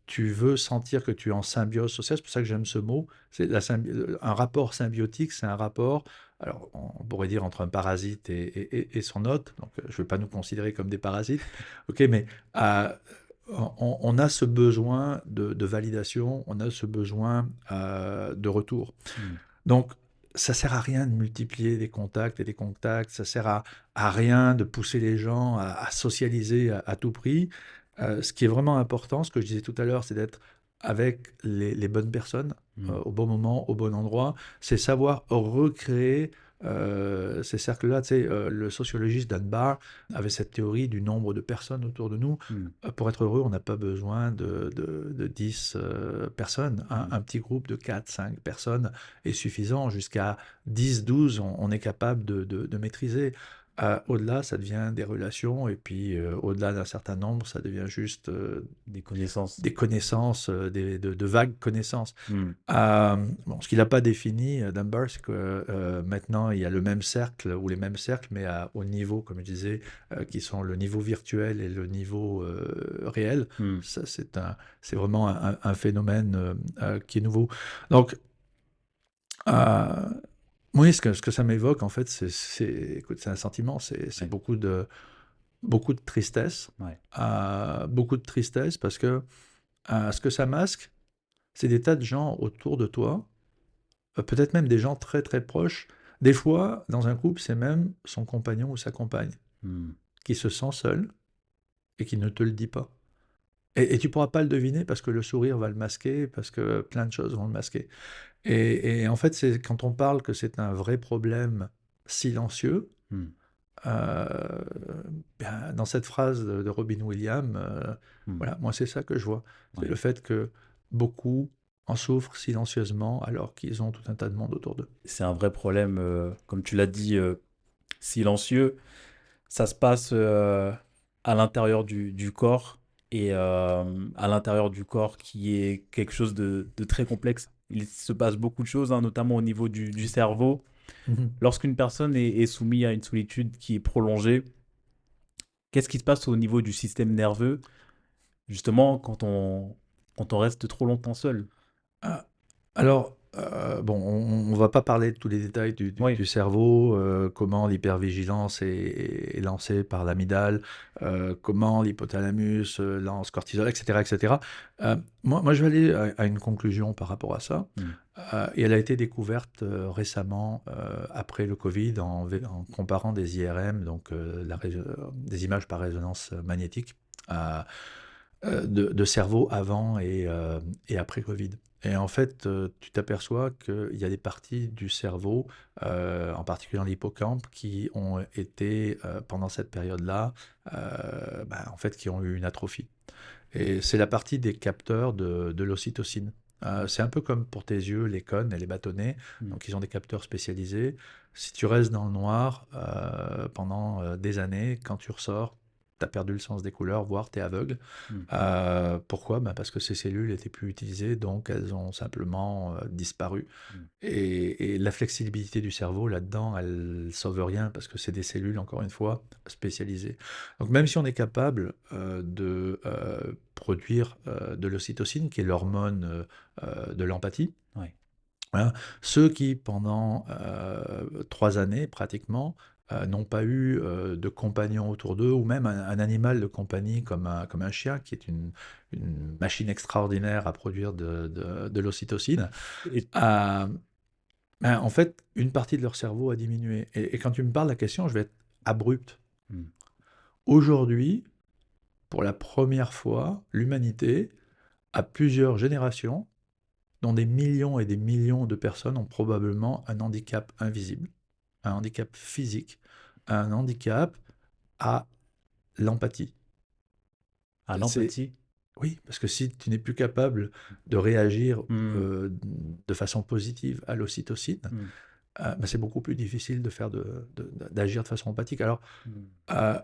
A: tu veux sentir que tu es en symbiose sociale, c'est pour ça que j'aime ce mot, un rapport symbiotique, c'est un rapport, alors on pourrait dire entre un parasite et son hôte, donc je ne vais pas nous considérer comme des parasites, ok, mais euh, on a ce besoin de validation, on a ce besoin de retour.
B: Hmm.
A: Donc, ça sert à rien de multiplier des contacts et des contacts, ça sert à rien de pousser les gens à socialiser à tout prix. Ce qui est vraiment important, ce que je disais tout à l'heure, c'est d'être avec les bonnes personnes
B: Hmm.
A: au bon moment, au bon endroit. C'est savoir recréer ces cercles-là. Tu sais, le sociologiste Dunbar avait cette théorie du nombre de personnes autour de nous.
B: Hmm.
A: Pour être heureux, on n'a pas besoin de 10 personnes.
B: Hmm.
A: Un petit groupe de 4, 5 personnes est suffisant. Jusqu'à 10, 12, on est capable de maîtriser. Au-delà, ça devient des relations, et puis au-delà d'un certain nombre, ça devient juste
B: Des connaissances.
A: des connaissances, de vagues connaissances.
B: Hmm.
A: Bon, ce qu'il n'a pas défini, Dunbar, c'est que maintenant, il y a le même cercle, ou les mêmes cercles, mais au niveau, comme je disais, qui sont le niveau virtuel et le niveau réel.
B: Hmm.
A: Ça, c'est vraiment un phénomène qui est nouveau. Donc, euh, oui, ce que ça m'évoque, en fait, écoute, c'est un sentiment, c'est
B: Ouais.
A: beaucoup de tristesse.
B: Ouais.
A: Beaucoup de tristesse parce que ce que ça masque, c'est des tas de gens autour de toi, peut-être même des gens très très proches. Des fois, dans un couple, c'est même son compagnon ou sa compagne
B: Hmm.
A: qui se sent seul et qui ne te le dit pas. Et tu pourras pas le deviner parce que le sourire va le masquer, parce que plein de choses vont le masquer. Et en fait, c'est quand on parle que c'est un vrai problème silencieux,
B: Hmm.
A: euh, dans cette phrase de Robin Williams,
B: Hmm.
A: voilà, moi c'est ça que je vois. C'est
B: Ouais.
A: le fait que beaucoup en souffrent silencieusement alors qu'ils ont tout un tas de monde autour d'eux.
B: C'est un vrai problème, comme tu l'as dit, silencieux. Ça se passe à l'intérieur du corps et à l'intérieur du corps qui est quelque chose de très complexe. Il se passe beaucoup de choses, hein, notamment au niveau du cerveau.
A: Mhm.
B: Lorsqu'une personne est soumise à une solitude qui est prolongée, qu'est-ce qui se passe au niveau du système nerveux, justement, quand on reste trop longtemps seul?
A: Ah, alors, bon, on va pas parler de tous les détails
B: Oui.
A: du cerveau, comment l'hypervigilance est lancée par l'amygdale, comment l'hypothalamus lance cortisol, etc., etc. Moi, je vais aller à une conclusion par rapport à ça.
B: Hmm.
A: Et elle a été découverte récemment après le Covid en comparant des IRM, donc des images par résonance magnétique, de cerveau avant et après Covid. Et en fait, tu t'aperçois qu'il y a des parties du cerveau, en particulier dans l'hippocampe, qui ont été, pendant cette période-là, en fait, qui ont eu une atrophie. Et c'est la partie des capteurs de l'ocytocine. C'est un peu comme pour tes yeux, les cônes et les bâtonnets.
B: Hmm.
A: Donc, ils ont des capteurs spécialisés. Si tu restes dans le noir pendant des années, quand tu ressors, tu as perdu le sens des couleurs, voire tu es aveugle.
B: Hmm.
A: Pourquoi? Parce que ces cellules n'étaient plus utilisées, donc elles ont simplement disparu.
B: Hmm.
A: Et la flexibilité du cerveau, là-dedans, elle sauve rien, parce que c'est des cellules, encore une fois, spécialisées. Donc même si on est capable de produire de l'ocytocine, qui est l'hormone de l'empathie,
B: Ouais.
A: hein, ceux qui, pendant 3 années, pratiquement, n'ont pas eu de compagnon autour d'eux, ou même un animal de compagnie comme un chien, qui est une machine extraordinaire à produire de l'ocytocine,
B: Et,
A: euh, ben, en fait, une partie de leur cerveau a diminué. Et quand tu me parles de la question, je vais être abrupte.
B: hmm,
A: Aujourd'hui, pour la première fois, l'humanité, à plusieurs générations, dont des millions et des millions de personnes ont probablement un handicap invisible, un handicap physique, un handicap à l'empathie.
B: à
A: C'est
B: l'empathie.
A: oui, parce que si tu n'es plus capable de réagir
B: Hmm,
A: de façon positive à l'ocytocine,
B: hmm,
A: ben, c'est beaucoup plus difficile d'agir de façon empathique. Alors,
B: hmm,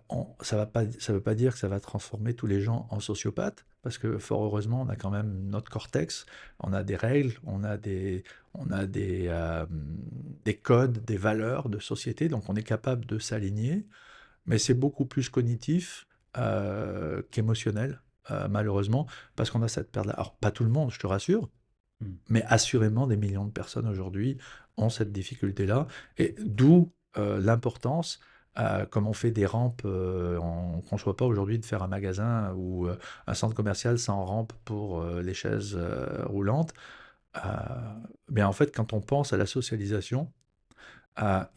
A: ça veut pas dire que ça va transformer tous les gens en sociopathes, parce que fort heureusement, on a quand même notre cortex, on a des règles, on a des codes, des valeurs de société, donc on est capable de s'aligner, mais c'est beaucoup plus cognitif qu'émotionnel, malheureusement, parce qu'on a cette perte-là. Alors, pas tout le monde, je te rassure,
B: hmm.
A: mais assurément, des millions de personnes aujourd'hui ont cette difficulté-là, et d'où l'importance, comme on fait des rampes, on ne conçoit pas aujourd'hui de faire un magasin ou un centre commercial sans rampe pour les chaises roulantes. Euh, mais en fait, quand on pense à la socialisation,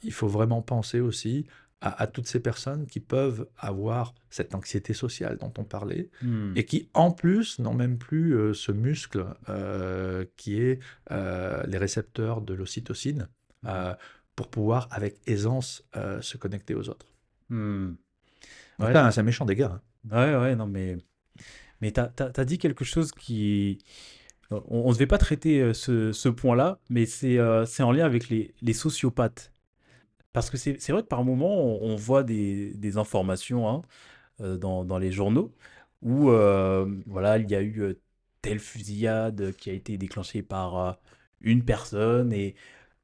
A: il faut vraiment penser aussi à toutes ces personnes qui peuvent avoir cette anxiété sociale dont on parlait
B: Hmm.
A: et qui, en plus, n'ont même plus ce muscle qui est les récepteurs de l'ocytocine
B: Hmm.
A: euh, pour pouvoir, avec aisance, se connecter aux autres.
B: Hmm.
A: Donc
B: Ouais,
A: là, c'est un méchant dégât, hein.
B: ouais, ouais, non, mais t'as dit quelque chose qui. On ne devait pas traiter ce point-là, mais c'est en lien avec les sociopathes. Parce que c'est vrai que par moment, on voit des informations hein, dans les journaux où voilà, il y a eu telle fusillade qui a été déclenchée par une personne et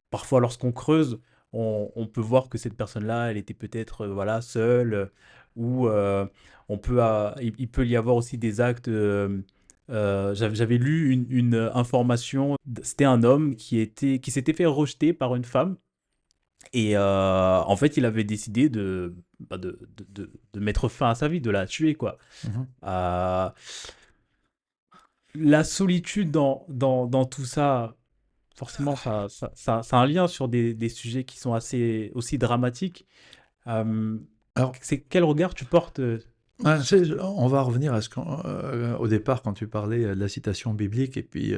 B: parfois lorsqu'on creuse, on peut voir que cette personne-là, elle était peut-être voilà, seule ou il peut y avoir aussi des actes. J'avais lu une information, c'était un homme qui s'était fait rejeter par une femme et en fait, il avait décidé de mettre fin à sa vie, de la tuer, quoi.
A: Mhm.
B: Euh, la solitude dans tout ça, forcément, ça a un lien sur des sujets qui sont assez aussi dramatiques. Euh,
A: Alors,
B: quel regard tu portes sur ce...
A: on va revenir à au départ quand tu parlais de la citation biblique, et puis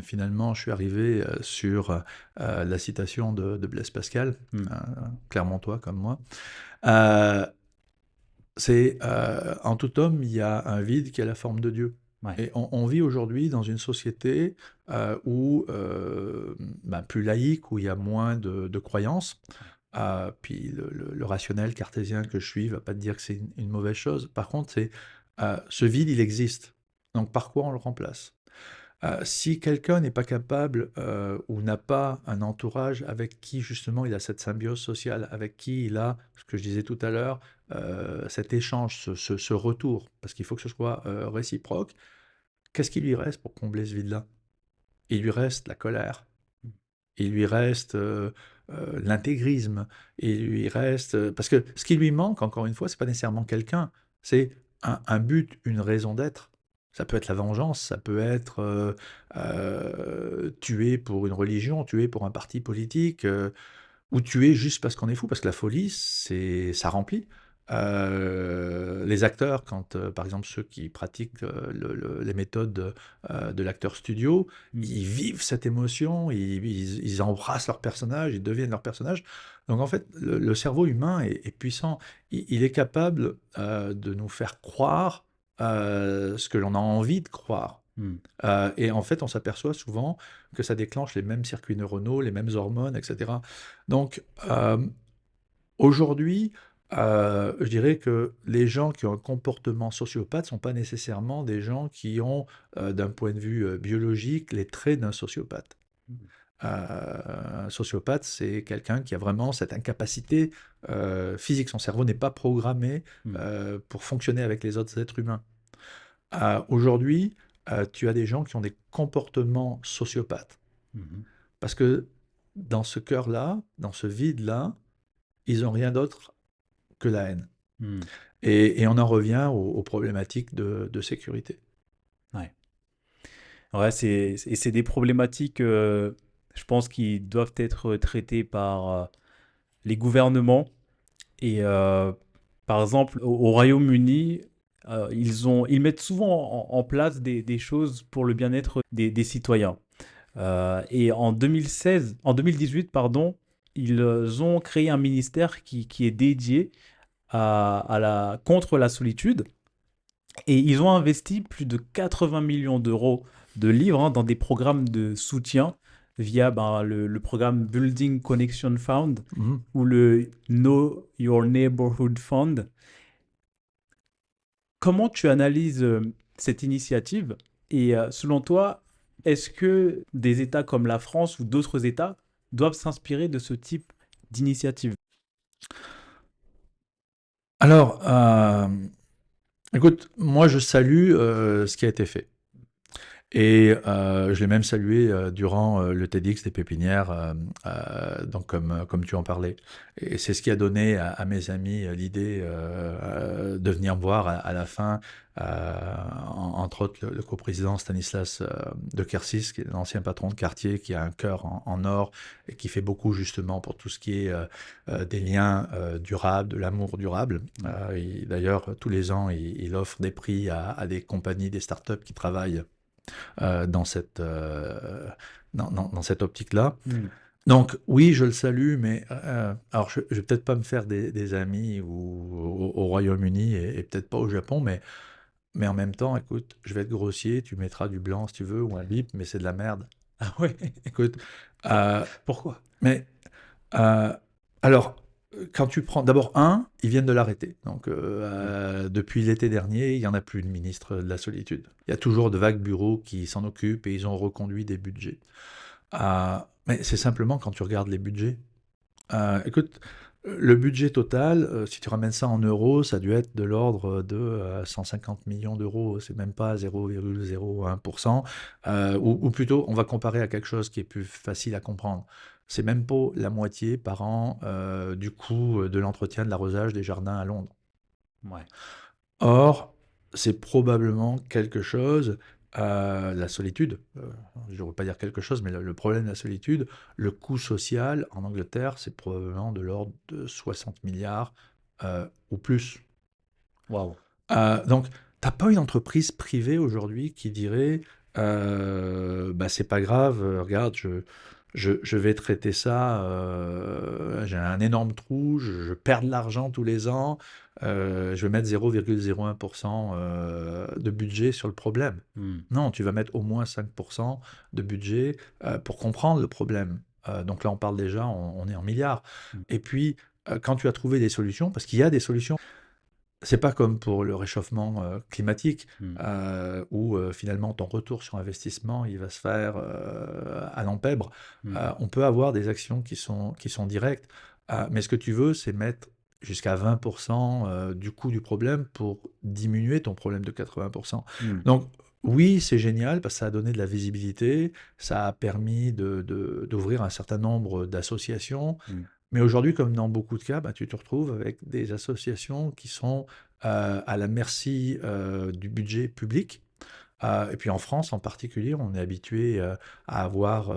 A: finalement je suis arrivé sur la citation de Blaise Pascal,
B: Hmm,
A: hein, Clermontois comme moi. Euh, c'est en tout homme, il y a un vide qui a la forme de Dieu.
B: ouais.
A: Et on vit aujourd'hui dans une société où ben, plus laïque, où il y a moins de croyances. Puis le rationnel cartésien que je suis va pas te dire que c'est une mauvaise chose. Par contre, c'est ce vide, il existe. Donc par quoi on le remplace? Si quelqu'un n'est pas capable ou n'a pas un entourage avec qui justement il a cette symbiose sociale, avec qui il a, ce que je disais tout à l'heure, cet échange, ce retour, parce qu'il faut que ce soit réciproque, qu'est-ce qui lui reste pour combler ce vide-là? Il lui reste la colère, il lui reste l'intégrisme, il lui reste... parce que ce qui lui manque, encore une fois, c'est pas nécessairement quelqu'un, c'est un but, une raison d'être. Ça peut être la vengeance, ça peut être tuer pour une religion, tuer pour un parti politique, ou tuer juste parce qu'on est fou, parce que la folie, ça remplit. Les acteurs, quand par exemple ceux qui pratiquent les méthodes de l'acteur studio,
B: Hmm,
A: ils vivent cette émotion, ils embrassent leur personnage, ils deviennent leur personnage. Donc en fait, le cerveau humain est puissant. Il est capable de nous faire croire ce que l'on a envie de croire.
B: hmm,
A: Et en fait, on s'aperçoit souvent que ça déclenche les mêmes circuits neuronaux, les mêmes hormones, etc. Donc, aujourd'hui, je dirais que les gens qui ont un comportement sociopathe ne sont pas nécessairement des gens qui ont, d'un point de vue biologique, les traits d'un sociopathe. Un sociopathe, c'est quelqu'un qui a vraiment cette incapacité physique. Son cerveau n'est pas programmé
B: hmm,
A: pour fonctionner avec les autres êtres humains. Aujourd'hui, tu as des gens qui ont des comportements sociopathes.
B: hmm,
A: Parce que dans ce cœur-là, dans ce vide-là, ils n'ont rien d'autre que la haine.
B: Hmm.
A: Et on en revient aux problématiques de sécurité.
B: Ouais. Ouais, et c'est des problématiques, je pense, qui doivent être traitées par les gouvernements. Et par exemple, au Royaume-Uni, ils mettent souvent en place des choses pour le bien-être des citoyens. Et en 2018, pardon, ils ont créé un ministère qui est dédié contre la solitude. Et ils ont investi plus de 80 millions d'euros de livres dans des programmes de soutien via le programme Building Connection Fund
A: Mhm.
B: ou le Know Your Neighborhood Fund. Comment tu analyses cette initiative et selon toi, est-ce que des États comme la France ou d'autres États doivent s'inspirer de ce type d'initiative?
A: Alors, écoute, moi je salue ce qui a été fait. Et je l'ai même salué durant le TEDx des pépinières, donc comme tu en parlais. Et c'est ce qui a donné à mes amis l'idée de venir me voir à la fin, entre autres le coprésident Stanislas de Kersis, qui est l'ancien patron de quartier, qui a un cœur en or et qui fait beaucoup justement pour tout ce qui est des liens durables, de l'amour durable. D'ailleurs, tous les ans, il offre des prix à des compagnies, des startups qui travaillent dans dans cette optique-là.
B: Hmm.
A: Donc oui, je le salue, mais alors je vais peut-être pas me faire des amis au Royaume-Uni et peut-être pas au Japon, mais en même temps, écoute, je vais être grossier, tu mettras du blanc si tu veux ou un bip, mais c'est de la merde.
B: Ah ouais.
A: Écoute, euh,
B: Pourquoi?
A: mais euh, alors, quand tu prends d'abord ils viennent de l'arrêter. Donc,
B: Hmm.
A: depuis l'été dernier, il n'y en a plus de ministre de la solitude. Il y a toujours de vagues bureaux qui s'en occupent et ils ont reconduit des budgets. Mais c'est simplement quand tu regardes les budgets. Écoute, le budget total, si tu ramènes ça en euros, ça a dû être de l'ordre de 150 millions d'euros. C'est même pas 0,01%. Ou plutôt, on va comparer à quelque chose qui est plus facile à comprendre. C'est même pas la moitié par an du coût de l'entretien de l'arrosage des jardins à Londres.
B: Ouais.
A: Or, c'est probablement quelque chose, la solitude, je ne veux pas dire quelque chose, mais le problème de la solitude, le coût social en Angleterre, c'est probablement de l'ordre de 60 milliards ou plus.
B: Waouh.
A: Donc, t'as pas une entreprise privée aujourd'hui qui dirait, bah c'est pas grave, regarde, je vais traiter ça, j'ai un énorme trou, je perds de l'argent tous les ans, je vais mettre 0,01% de budget sur le problème.
B: Hmm.
A: Non, tu vas mettre au moins 5% de budget pour comprendre le problème. Donc là, on parle déjà, on est en milliards.
B: Hmm.
A: Et puis, quand tu as trouvé des solutions, parce qu'il y a des solutions, c'est pas comme pour le réchauffement climatique
B: Hmm.
A: où finalement ton retour sur investissement il va se faire à l'empèbre.
B: Hmm.
A: On peut avoir des actions qui sont directes, mais ce que tu veux, c'est mettre jusqu'à 20% du coût du problème pour diminuer ton problème de 80%.
B: Hmm.
A: Donc oui, c'est génial parce que ça a donné de la visibilité, ça a permis d'ouvrir un certain nombre d'associations.
B: Hmm.
A: Mais aujourd'hui, comme dans beaucoup de cas, bah, tu te retrouves avec des associations qui sont à la merci du budget public. Et puis en France en particulier, on est habitué à avoir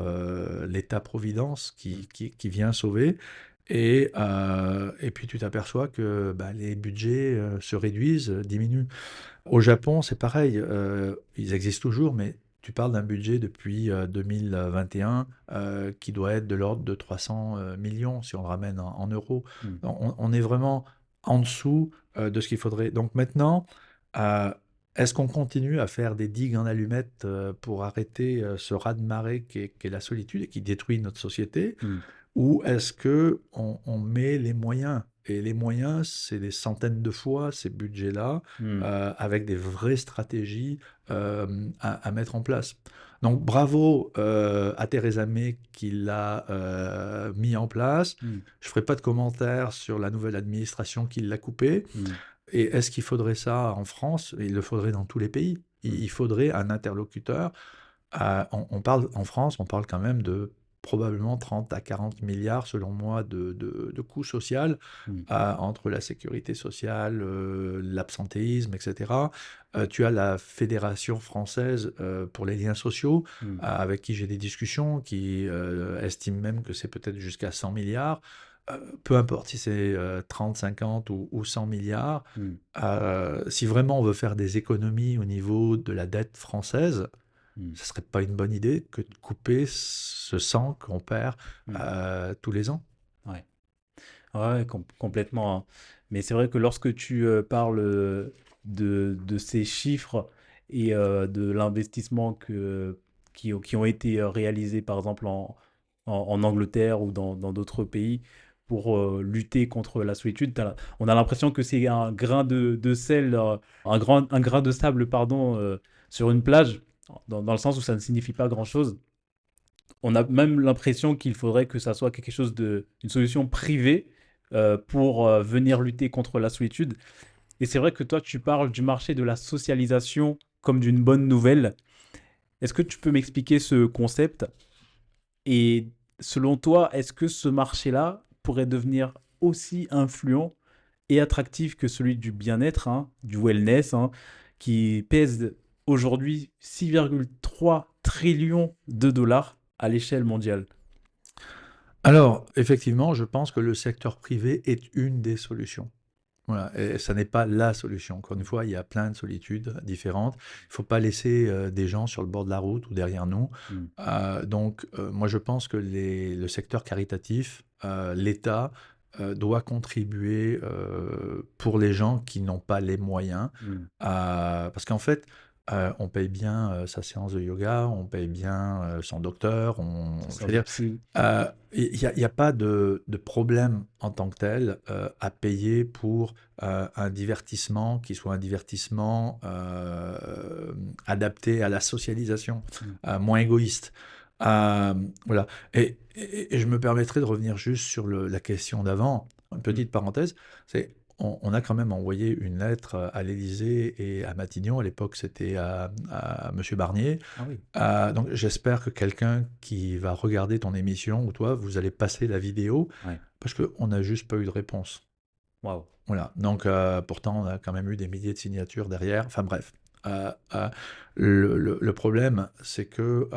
A: l'État-providence qui vient sauver. Et puis tu t'aperçois que bah, les budgets se réduisent, diminuent. Au Japon, c'est pareil, ils existent toujours, mais tu parles d'un budget depuis 2021 qui doit être de l'ordre de 300 millions si on le ramène en euros.
B: Hmm.
A: On est vraiment en dessous de ce qu'il faudrait. Donc maintenant, euh, est-ce qu'on continue à faire des digues en allumettes pour arrêter ce raz-de-marée qui est la solitude et qui détruit notre société?
B: Hmm.
A: Ou est-ce que on met les moyens? Et les moyens, c'est des centaines de fois ces budgets-là,
B: Hmm.
A: avec des vraies stratégies à mettre en place. Donc bravo à Theresa May qui l'a mis en place.
B: Hmm.
A: Je ne ferai pas de commentaires sur la nouvelle administration qui l'a coupé.
B: Hmm.
A: Et est-ce qu'il faudrait ça en France? Il le faudrait dans tous les pays.
B: Hmm.
A: Il faudrait un interlocuteur. On parle en France, on parle quand même de probablement 30 à 40 milliards, selon moi, de coûts sociaux
B: Mm.
A: entre la sécurité sociale, l'absentéisme, etc. Tu as la Fédération française pour les liens sociaux,
B: Mm.
A: avec qui j'ai des discussions, qui estime même que c'est peut-être jusqu'à 100 milliards. Peu importe si c'est 30, 50 ou 100 milliards,
B: Mm.
A: si vraiment on veut faire des économies au niveau de la dette française,
B: Mm.
A: ce serait pas une bonne idée que de couper ce sang qu'on perd
B: Mm.
A: tous les ans.
B: Ouais. Ouais, complètement, hein. Mais c'est vrai que lorsque tu parles de ces chiffres et de l'investissement qui ont été réalisés, par exemple, en Angleterre ou dans d'autres pays pour lutter contre la solitude, on a l'impression que c'est un grain de sel, un grain de sable, pardon, sur une plage, dans le sens où ça ne signifie pas grand-chose. On a même l'impression qu'il faudrait que ça soit quelque chose une solution privée pour venir lutter contre la solitude. Et c'est vrai que toi, tu parles du marché de la socialisation comme d'une bonne nouvelle. Est-ce que tu peux m'expliquer ce concept? Et selon toi, est-ce que ce marché-là pourrait devenir aussi influent et attractif que celui du bien-être, hein, du wellness, hein, qui pèse aujourd'hui 6,3 trillions de dollars à l'échelle mondiale?
A: Alors, effectivement, je pense que le secteur privé est une des solutions. Voilà, et ça n'est pas la solution. Encore une fois, il y a plein de solitudes différentes. Il ne faut pas laisser des gens sur le bord de la route ou derrière nous.
B: Mm.
A: Donc, moi, je pense que le secteur caritatif, l'État, doit contribuer pour les gens qui n'ont pas les moyens.
B: Mm.
A: Parce qu'en fait, on paye bien sa séance de yoga, on paye bien son docteur.
B: C'est
A: Je
B: ça,
A: veux
B: le
A: dire,
B: psy.
A: il y a pas de problème en tant que tel à payer pour un divertissement qui soit un divertissement adapté à la socialisation,
B: Mm.
A: moins égoïste. Voilà. Et je me permettrai de revenir juste sur la question d'avant. Une
B: Mm.
A: petite parenthèse, c'est on a quand même envoyé une lettre à l'Élysée et à Matignon. À l'époque, c'était à Monsieur Barnier.
B: Ah oui.
A: Donc j'espère que quelqu'un qui va regarder ton émission ou toi, vous allez passer la vidéo
B: Ouais.
A: parce qu'on n'a juste pas eu de réponse.
B: Waouh.
A: Voilà. Donc pourtant, on a quand même eu des milliers de signatures derrière. Enfin bref. Le problème, c'est que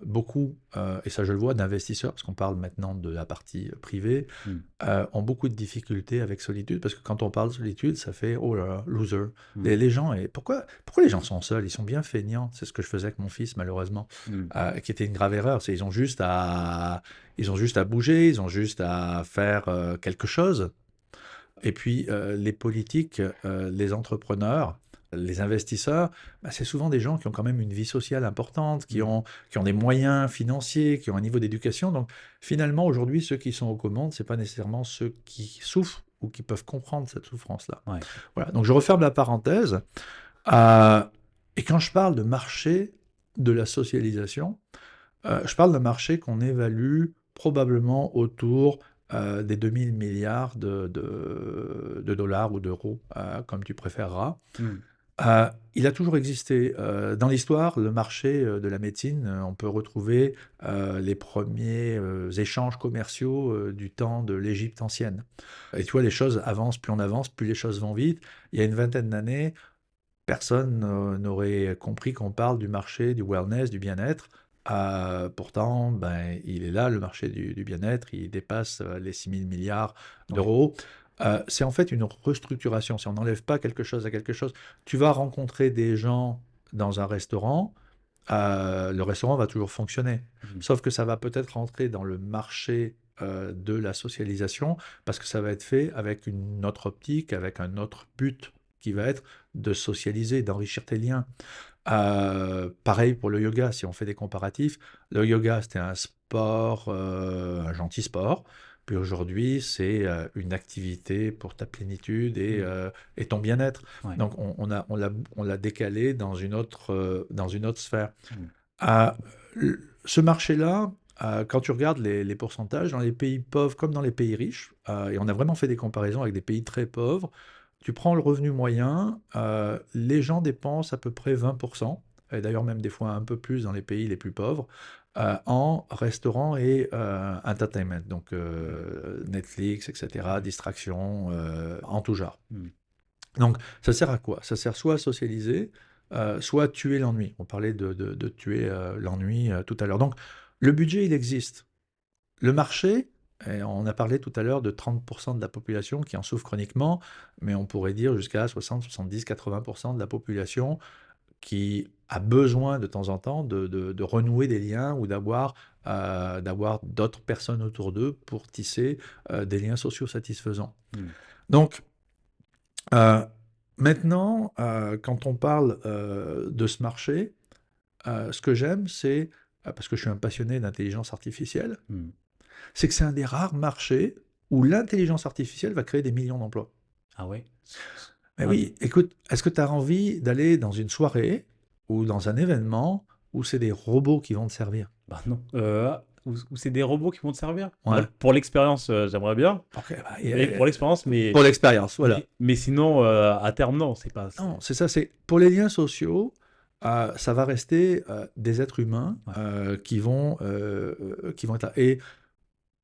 A: beaucoup, et ça je le vois, d'investisseurs, parce qu'on parle maintenant de la partie privée,
B: Mm.
A: ont beaucoup de difficultés avec solitude, parce que quand on parle de solitude, ça fait oh là là, loser.
B: Mm.
A: Les gens, et pourquoi les gens sont seuls? Ils sont bien feignants. C'est ce que je faisais avec mon fils, malheureusement,
B: Mm.
A: qui était une grave erreur. C'est ils ont juste à bouger, ils ont juste à faire quelque chose. Et puis les politiques, les entrepreneurs, les investisseurs, bah, c'est souvent des gens qui ont quand même une vie sociale importante, qui
B: Mm.
A: ont des moyens financiers, qui ont un niveau d'éducation. Donc finalement, aujourd'hui, ceux qui sont aux commandes, ce n'est pas nécessairement ceux qui souffrent ou qui peuvent comprendre cette souffrance-là.
B: Ouais.
A: Voilà, donc je referme la parenthèse. Euh, et quand je parle de marché de la socialisation, je parle d'un marché qu'on évalue probablement autour des 2000 milliards de dollars ou d'euros, comme tu préféreras.
B: Mm.
A: Il a toujours existé. Dans l'histoire, le marché de la médecine, on peut retrouver les premiers échanges commerciaux du temps de l'Égypte ancienne. Et tu vois, les choses avancent, plus on avance, plus les choses vont vite. Il y a une vingtaine d'années, personne n'aurait compris qu'on parle du marché du wellness, du bien-être. Pourtant, ben, il est là, le marché du bien-être, il dépasse les 6 000 milliards
B: Ouais.
A: d'euros. C'est en fait une restructuration. Si on n'enlève pas quelque chose à quelque chose, tu vas rencontrer des gens dans un restaurant, le restaurant va toujours fonctionner.
B: Mm.
A: Sauf que ça va peut-être rentrer dans le marché de la socialisation parce que ça va être fait avec une autre optique, avec un autre but qui va être de socialiser, d'enrichir tes liens. Pareil pour le yoga, si on fait des comparatifs. Le yoga, c'était un sport, un gentil sport. Puis aujourd'hui, c'est une activité pour ta plénitude
B: Mm.
A: et ton bien-être.
B: Ouais.
A: Donc, on l'a décalé dans une autre sphère.
B: Mm.
A: Euh, Ce marché-là, quand tu regardes les pourcentages, dans les pays pauvres comme dans les pays riches, et on a vraiment fait des comparaisons avec des pays très pauvres, tu prends le revenu moyen, les gens dépensent à peu près 20%, et d'ailleurs même des fois un peu plus dans les pays les plus pauvres, en restaurant et entertainment, donc Netflix, etc., distraction en tout genre.
B: Mm.
A: Donc, ça sert à quoi? Ça sert soit à socialiser, soit à tuer l'ennui. On parlait de tuer l'ennui tout à l'heure. Donc, le budget, il existe. Le marché, et on a parlé tout à l'heure de 30% de la population qui en souffre chroniquement, mais on pourrait dire jusqu'à 60, 70, 80% de la population qui a besoin de temps en temps de renouer des liens ou d'avoir d'autres personnes autour d'eux pour tisser des liens sociaux satisfaisants.
B: Mm.
A: Donc, euh, maintenant, quand on parle de ce marché, ce que j'aime, c'est, parce que je suis un passionné d'intelligence artificielle,
B: Mm.
A: c'est que c'est un des rares marchés où l'intelligence artificielle va créer des millions d'emplois.
B: Ah ouais?
A: Mais
B: Ah,
A: oui, écoute, est-ce que tu as envie d'aller dans une soirée ou dans un événement où c'est des robots qui vont te servir?
B: bah non. Ou c'est des robots qui vont te servir? Bah,
A: Ouais.
B: pour l'expérience, j'aimerais bien.
A: Ok, bah,
B: Mais pour l'expérience,
A: pour l'expérience, voilà.
B: mais sinon, à terme, non, c'est pas.
A: Non, c'est ça, c'est pour les liens sociaux, ça va rester des êtres humains
B: Ouais.
A: qui vont être là. Et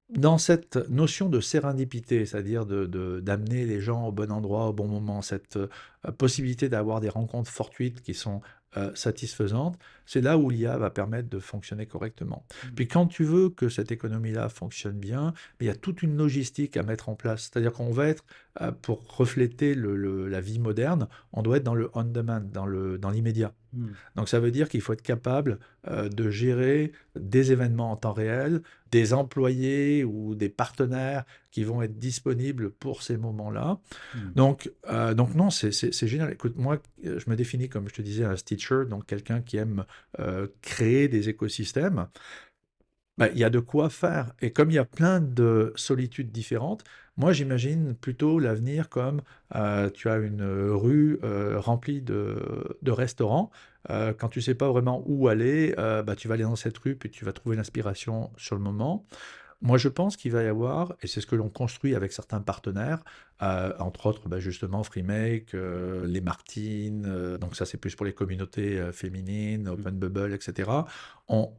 A: dans cette notion de sérendipité, c'est-à-dire d'amener les gens au bon endroit, au bon moment, cette possibilité d'avoir des rencontres fortuites qui sont satisfaisantes, c'est là où l'IA va permettre de fonctionner correctement.
B: Mm.
A: Puis quand tu veux que cette économie-là fonctionne bien, il y a toute une logistique à mettre en place. C'est-à-dire qu'on va être, pour refléter la vie moderne, on doit être dans le on-demand, dans l'immédiat.
B: Mm.
A: Donc ça veut dire qu'il faut être capable de gérer des événements en temps réel, des employés ou des partenaires qui vont être disponibles pour ces moments-là.
B: Mm.
A: Donc non, c'est génial. Écoute, moi, je me définis comme je te disais un stitcher, donc quelqu'un qui aime créer des écosystèmes. Bah, il y a de quoi faire. Et comme il y a plein de solitudes différentes, moi j'imagine plutôt l'avenir comme tu as une rue remplie de restaurants. Quand tu sais pas vraiment où aller, bah, tu vas aller dans cette rue, puis tu vas trouver l'inspiration sur le moment. Moi je pense qu'il va y avoir, et c'est ce que l'on construit avec certains partenaires, entre autres bah, justement Freemake, les Martines, donc ça c'est plus pour les communautés féminines,
B: Mm.
A: Open Bubble, etc. On,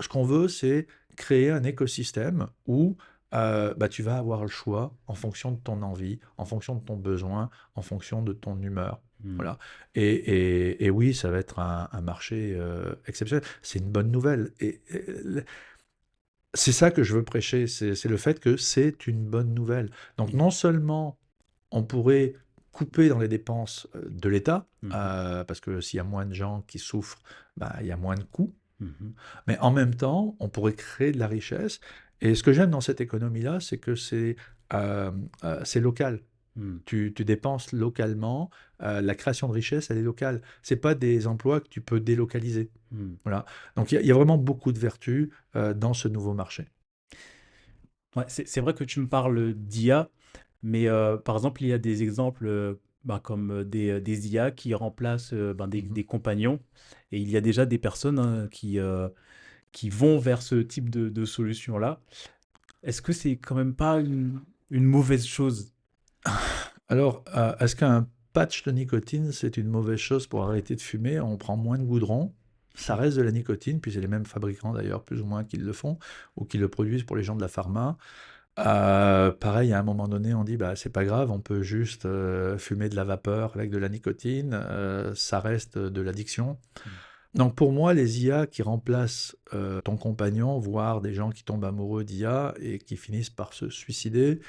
A: ce qu'on veut, c'est créer un écosystème où bah, tu vas avoir le choix en fonction de ton envie, en fonction de ton besoin, en fonction de ton humeur.
B: Mm.
A: Voilà. Et oui, ça va être un marché exceptionnel. C'est une bonne nouvelle. Et c'est ça que je veux prêcher, c'est le fait que c'est une bonne nouvelle. Donc non seulement on pourrait couper dans les dépenses de l'État,
B: Mhm.
A: parce que s'il y a moins de gens qui souffrent, bah, il y a moins de coûts,
B: Mhm.
A: mais en même temps, on pourrait créer de la richesse. Et ce que j'aime dans cette économie-là, c'est que c'est local.
B: Mm.
A: Tu dépenses localement, la création de richesse, elle est locale. C'est pas des emplois que tu peux délocaliser.
B: Mm.
A: Voilà. Donc il y a vraiment beaucoup de vertus dans ce nouveau marché.
B: Ouais, c'est vrai que tu me parles d'IA, mais par exemple, il y a des exemples ben, comme des IA qui remplacent ben,
A: Mhm.
B: des compagnons, et il y a déjà des personnes hein, qui vont vers ce type de solution-là. Est-ce que c'est quand même pas une mauvaise chose?
A: Alors, est-ce qu'un patch de nicotine, c'est une mauvaise chose pour arrêter de fumer? On prend moins de goudron, ça reste de la nicotine, puis c'est les mêmes fabricants d'ailleurs, plus ou moins, qui le font, ou qui le produisent pour les gens de la pharma. Pareil, à un moment donné, on dit, bah, c'est pas grave, on peut juste fumer de la vapeur avec de la nicotine, ça reste de l'addiction.
B: Mm.
A: Donc pour moi, les IA qui remplacent ton compagnon, voire des gens qui tombent amoureux d'IA et qui finissent par se suicider,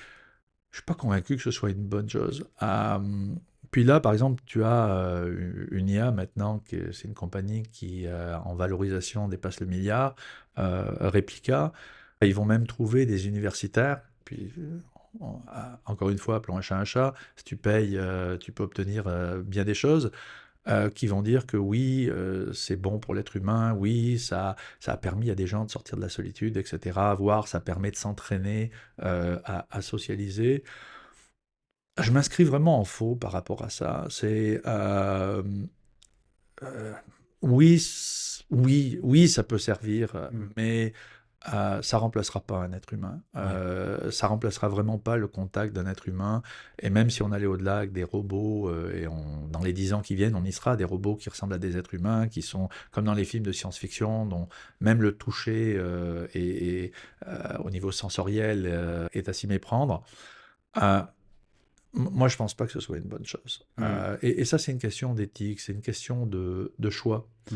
A: je suis pas convaincu que ce soit une bonne chose. Puis là, par exemple, tu as une IA maintenant, c'est une compagnie qui, en valorisation, dépasse le milliard, Replica. Ils vont même trouver des universitaires. Puis, encore une fois, appelons un chat un chat. Si tu payes, tu peux obtenir bien des choses qui vont dire que oui, c'est bon pour l'être humain, oui, ça a permis à des gens de sortir de la solitude, etc. Voire ça permet de s'entraîner à socialiser. Je m'inscris vraiment en faux par rapport à ça. Euh, oui, oui, oui, ça peut servir,
B: Mm.
A: mais ça remplacera pas un être humain.
B: Ouais.
A: Ça remplacera vraiment pas le contact d'un être humain. Et même si on allait au-delà avec des robots, dans les 10 ans qui viennent, on y sera, des robots qui ressemblent à des êtres humains, qui sont comme dans les films de science-fiction, dont même le toucher au niveau sensoriel est à s'y méprendre. Euh, Moi, je pense pas que ce soit une bonne chose.
B: Hmm.
A: Et ça, c'est une question d'éthique, c'est une question de choix.
B: Hmm.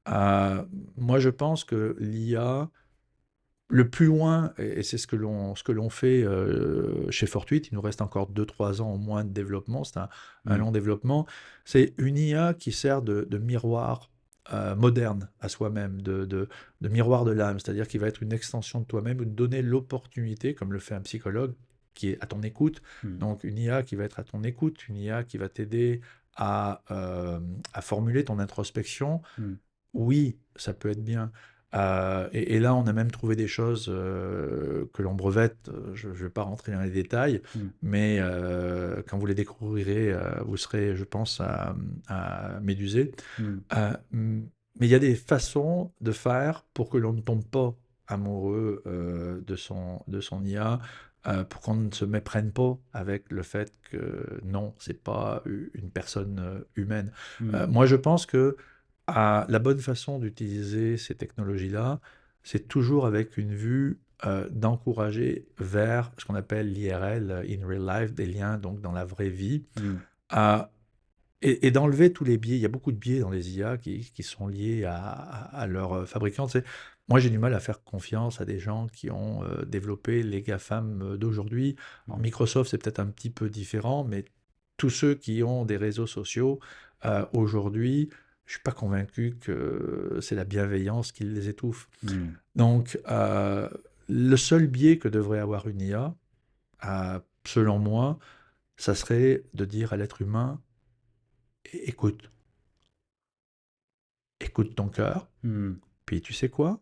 A: Euh, Moi, je pense que l'IA, le plus loin, et c'est ce que l'on fait chez Fortuit, il nous reste encore 2 3 ans au moins de développement, c'est un
B: Hmm.
A: long développement, c'est une IA qui sert de miroir moderne à soi-même, de miroir de l'âme, c'est-à-dire qu'il va être une extension de toi-même ou de donner l'opportunité, comme le fait un psychologue, qui est à ton écoute,
B: Hmm.
A: donc une IA qui va être à ton écoute, une IA qui va t'aider à formuler ton introspection.
B: Hmm.
A: Oui, ça peut être bien. Et là, on a même trouvé des choses que l'on brevette. Je ne vais pas rentrer dans les détails,
B: Hmm.
A: mais quand vous les découvrirez, vous serez, je pense, à méduser.
B: Hmm.
A: Mais il y a des façons de faire pour que l'on ne tombe pas amoureux de son IA, pour qu'on ne se méprenne pas avec le fait que non, c'est pas une personne humaine.
B: Hmm.
A: Moi, je pense que la bonne façon d'utiliser ces technologies-là, c'est toujours avec une vue d'encourager vers ce qu'on appelle l'IRL, in real life, des liens donc dans la vraie vie.
B: Hmm.
A: Euh, et d'enlever tous les biais. Il y a beaucoup de biais dans les IA qui sont liés à leurs fabricants. Tu sais, moi, j'ai du mal à faire confiance à des gens qui ont développé les GAFAM d'aujourd'hui. Alors,
B: Hmm.
A: Microsoft, c'est peut-être un petit peu différent, mais tous ceux qui ont des réseaux sociaux aujourd'hui, je suis pas convaincu que c'est la bienveillance qui les étouffe.
B: Hmm.
A: Donc, le seul biais que devrait avoir une IA, selon moi, ça serait de dire à l'être humain, écoute, écoute ton cœur,
B: Hmm.
A: puis tu sais quoi?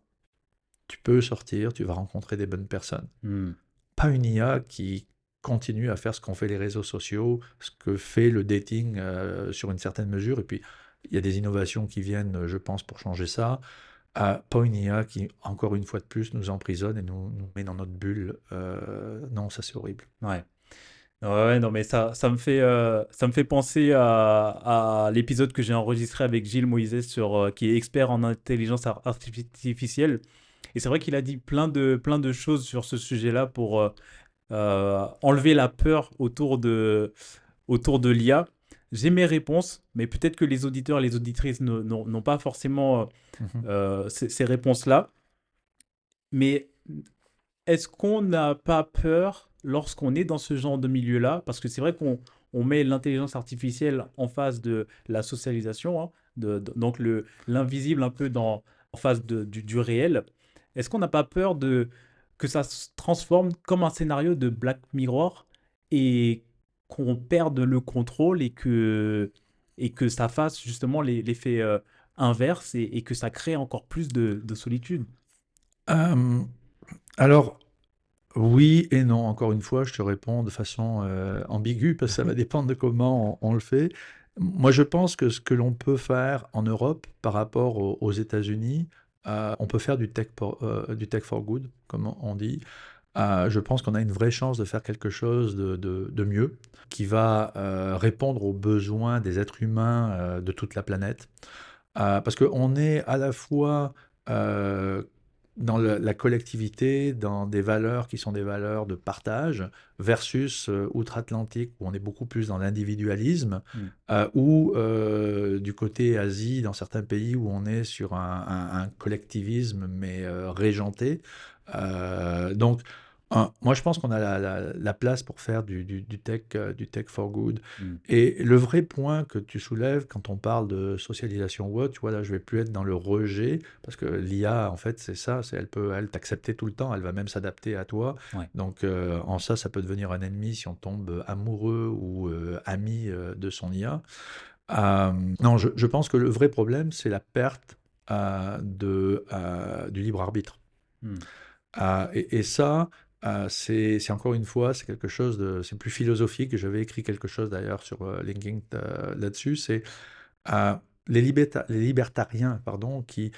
A: Tu peux sortir, tu vas rencontrer des bonnes personnes.
B: Hmm.
A: Pas une IA qui continue à faire ce qu'ont fait les réseaux sociaux, ce que fait le dating sur une certaine mesure, et puis il y a des innovations qui viennent, je pense, pour changer ça. Pas une IA qui, encore une fois de plus, nous emprisonne et nous met dans notre bulle. Non, ça c'est horrible.
B: Ouais. Ouais, ouais, non, mais ça me fait penser à l'épisode que j'ai enregistré avec Gilles Moïse qui est expert en intelligence artificielle. Et c'est vrai qu'il a dit plein de choses sur ce sujet-là pour enlever la peur autour de l'IA. J'ai mes réponses, mais peut-être que les auditeurs et les auditrices n'ont pas forcément
A: Mhm.
B: ces réponses-là. Mais est-ce qu'on n'a pas peur lorsqu'on est dans ce genre de milieu-là? Parce que c'est vrai qu'on met l'intelligence artificielle en face de la socialisation, hein, donc l'invisible un peu en face du réel. Est-ce qu'on n'a pas peur que ça se transforme comme un scénario de Black Mirror et qu'on perde le contrôle et que ça fasse justement l'effet inverse et que ça crée encore plus de solitude?
A: Euh, alors, oui et non. Encore une fois, je te réponds de façon ambiguë parce que ça va dépendre de comment on le fait. Moi, je pense que ce que l'on peut faire en Europe par rapport aux États-Unis, on peut faire du tech for good, comme on dit. Je pense qu'on a une vraie chance de faire quelque chose de mieux, qui va répondre aux besoins des êtres humains de toute la planète. Parce qu'on est à la fois euh, dans la collectivité, dans des valeurs qui sont des valeurs de partage, versus outre-Atlantique, où on est beaucoup plus dans l'individualisme,
B: Hmm.
A: ou du côté Asie, dans certains pays où on est sur un collectivisme, mais régenté. Donc, moi, je pense qu'on a la place pour faire du tech for good.
B: Hmm.
A: Et le vrai point que tu soulèves quand on parle de socialisation ou autre, tu vois, là, je vais plus être dans le rejet, parce que l'IA, en fait, c'est ça, elle peut t'accepter tout le temps, elle va même s'adapter à toi.
B: Ouais.
A: Donc, en ça peut devenir un ennemi si on tombe amoureux ou ami de son IA. Euh, non, je pense que le vrai problème, c'est la perte du libre arbitre.
B: Hmm.
A: Et ça, c'est encore une fois, c'est quelque chose c'est plus philosophique. J'avais écrit quelque chose d'ailleurs sur LinkedIn là-dessus. C'est euh, les libertariens, pardon, qui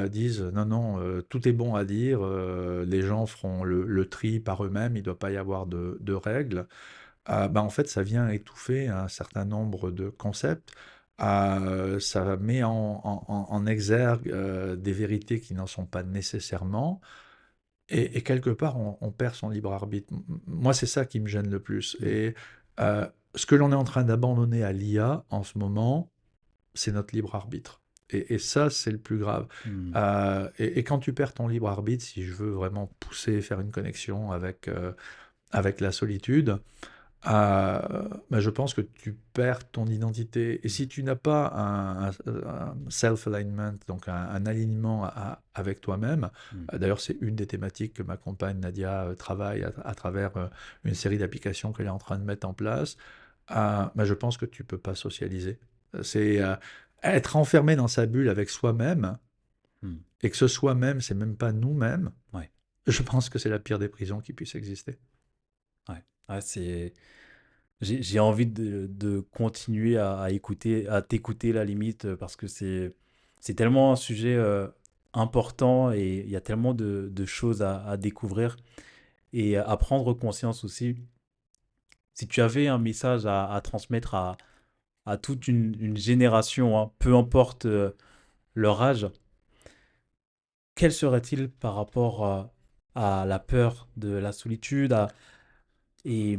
A: disent non, non, tout est bon à dire, les gens feront le tri par eux-mêmes, il ne doit pas y avoir de règles. Bah, en fait, ça vient étouffer un certain nombre de concepts. Ça met en exergue des vérités qui n'en sont pas nécessairement. Et quelque part, on perd son libre arbitre. Moi, c'est ça qui me gêne le plus.
B: Mm.
A: Et euh, ce que l'on est en train d'abandonner à l'IA en ce moment, c'est notre libre arbitre. Et ça, c'est le plus grave.
B: Mm.
A: Et quand tu perds ton libre arbitre, si je veux vraiment pousser, faire une connexion avec la solitude, bah, je pense que tu perds ton identité. Et si tu n'as pas un self-alignment, donc un alignement avec toi-même,
B: Mm.
A: d'ailleurs c'est une des thématiques que ma compagne Nadia travaille à travers une série d'applications qu'elle est en train de mettre en place, bah, je pense que tu peux pas socialiser. C'est être enfermé dans sa bulle avec soi-même,
B: Mm.
A: et que ce soi-même, c'est même pas nous-mêmes,
B: Ouais,
A: je pense que c'est la pire des prisons qui puisse exister.
B: ouais. Ouais, j'ai envie de continuer à écouter, à t'écouter la limite, parce que c'est tellement un sujet important et il y a tellement de choses à découvrir et à prendre conscience aussi. Si tu avais un message à transmettre à toute une génération, hein, peu importe leur âge, quel serait-il par rapport à la peur de la solitude et,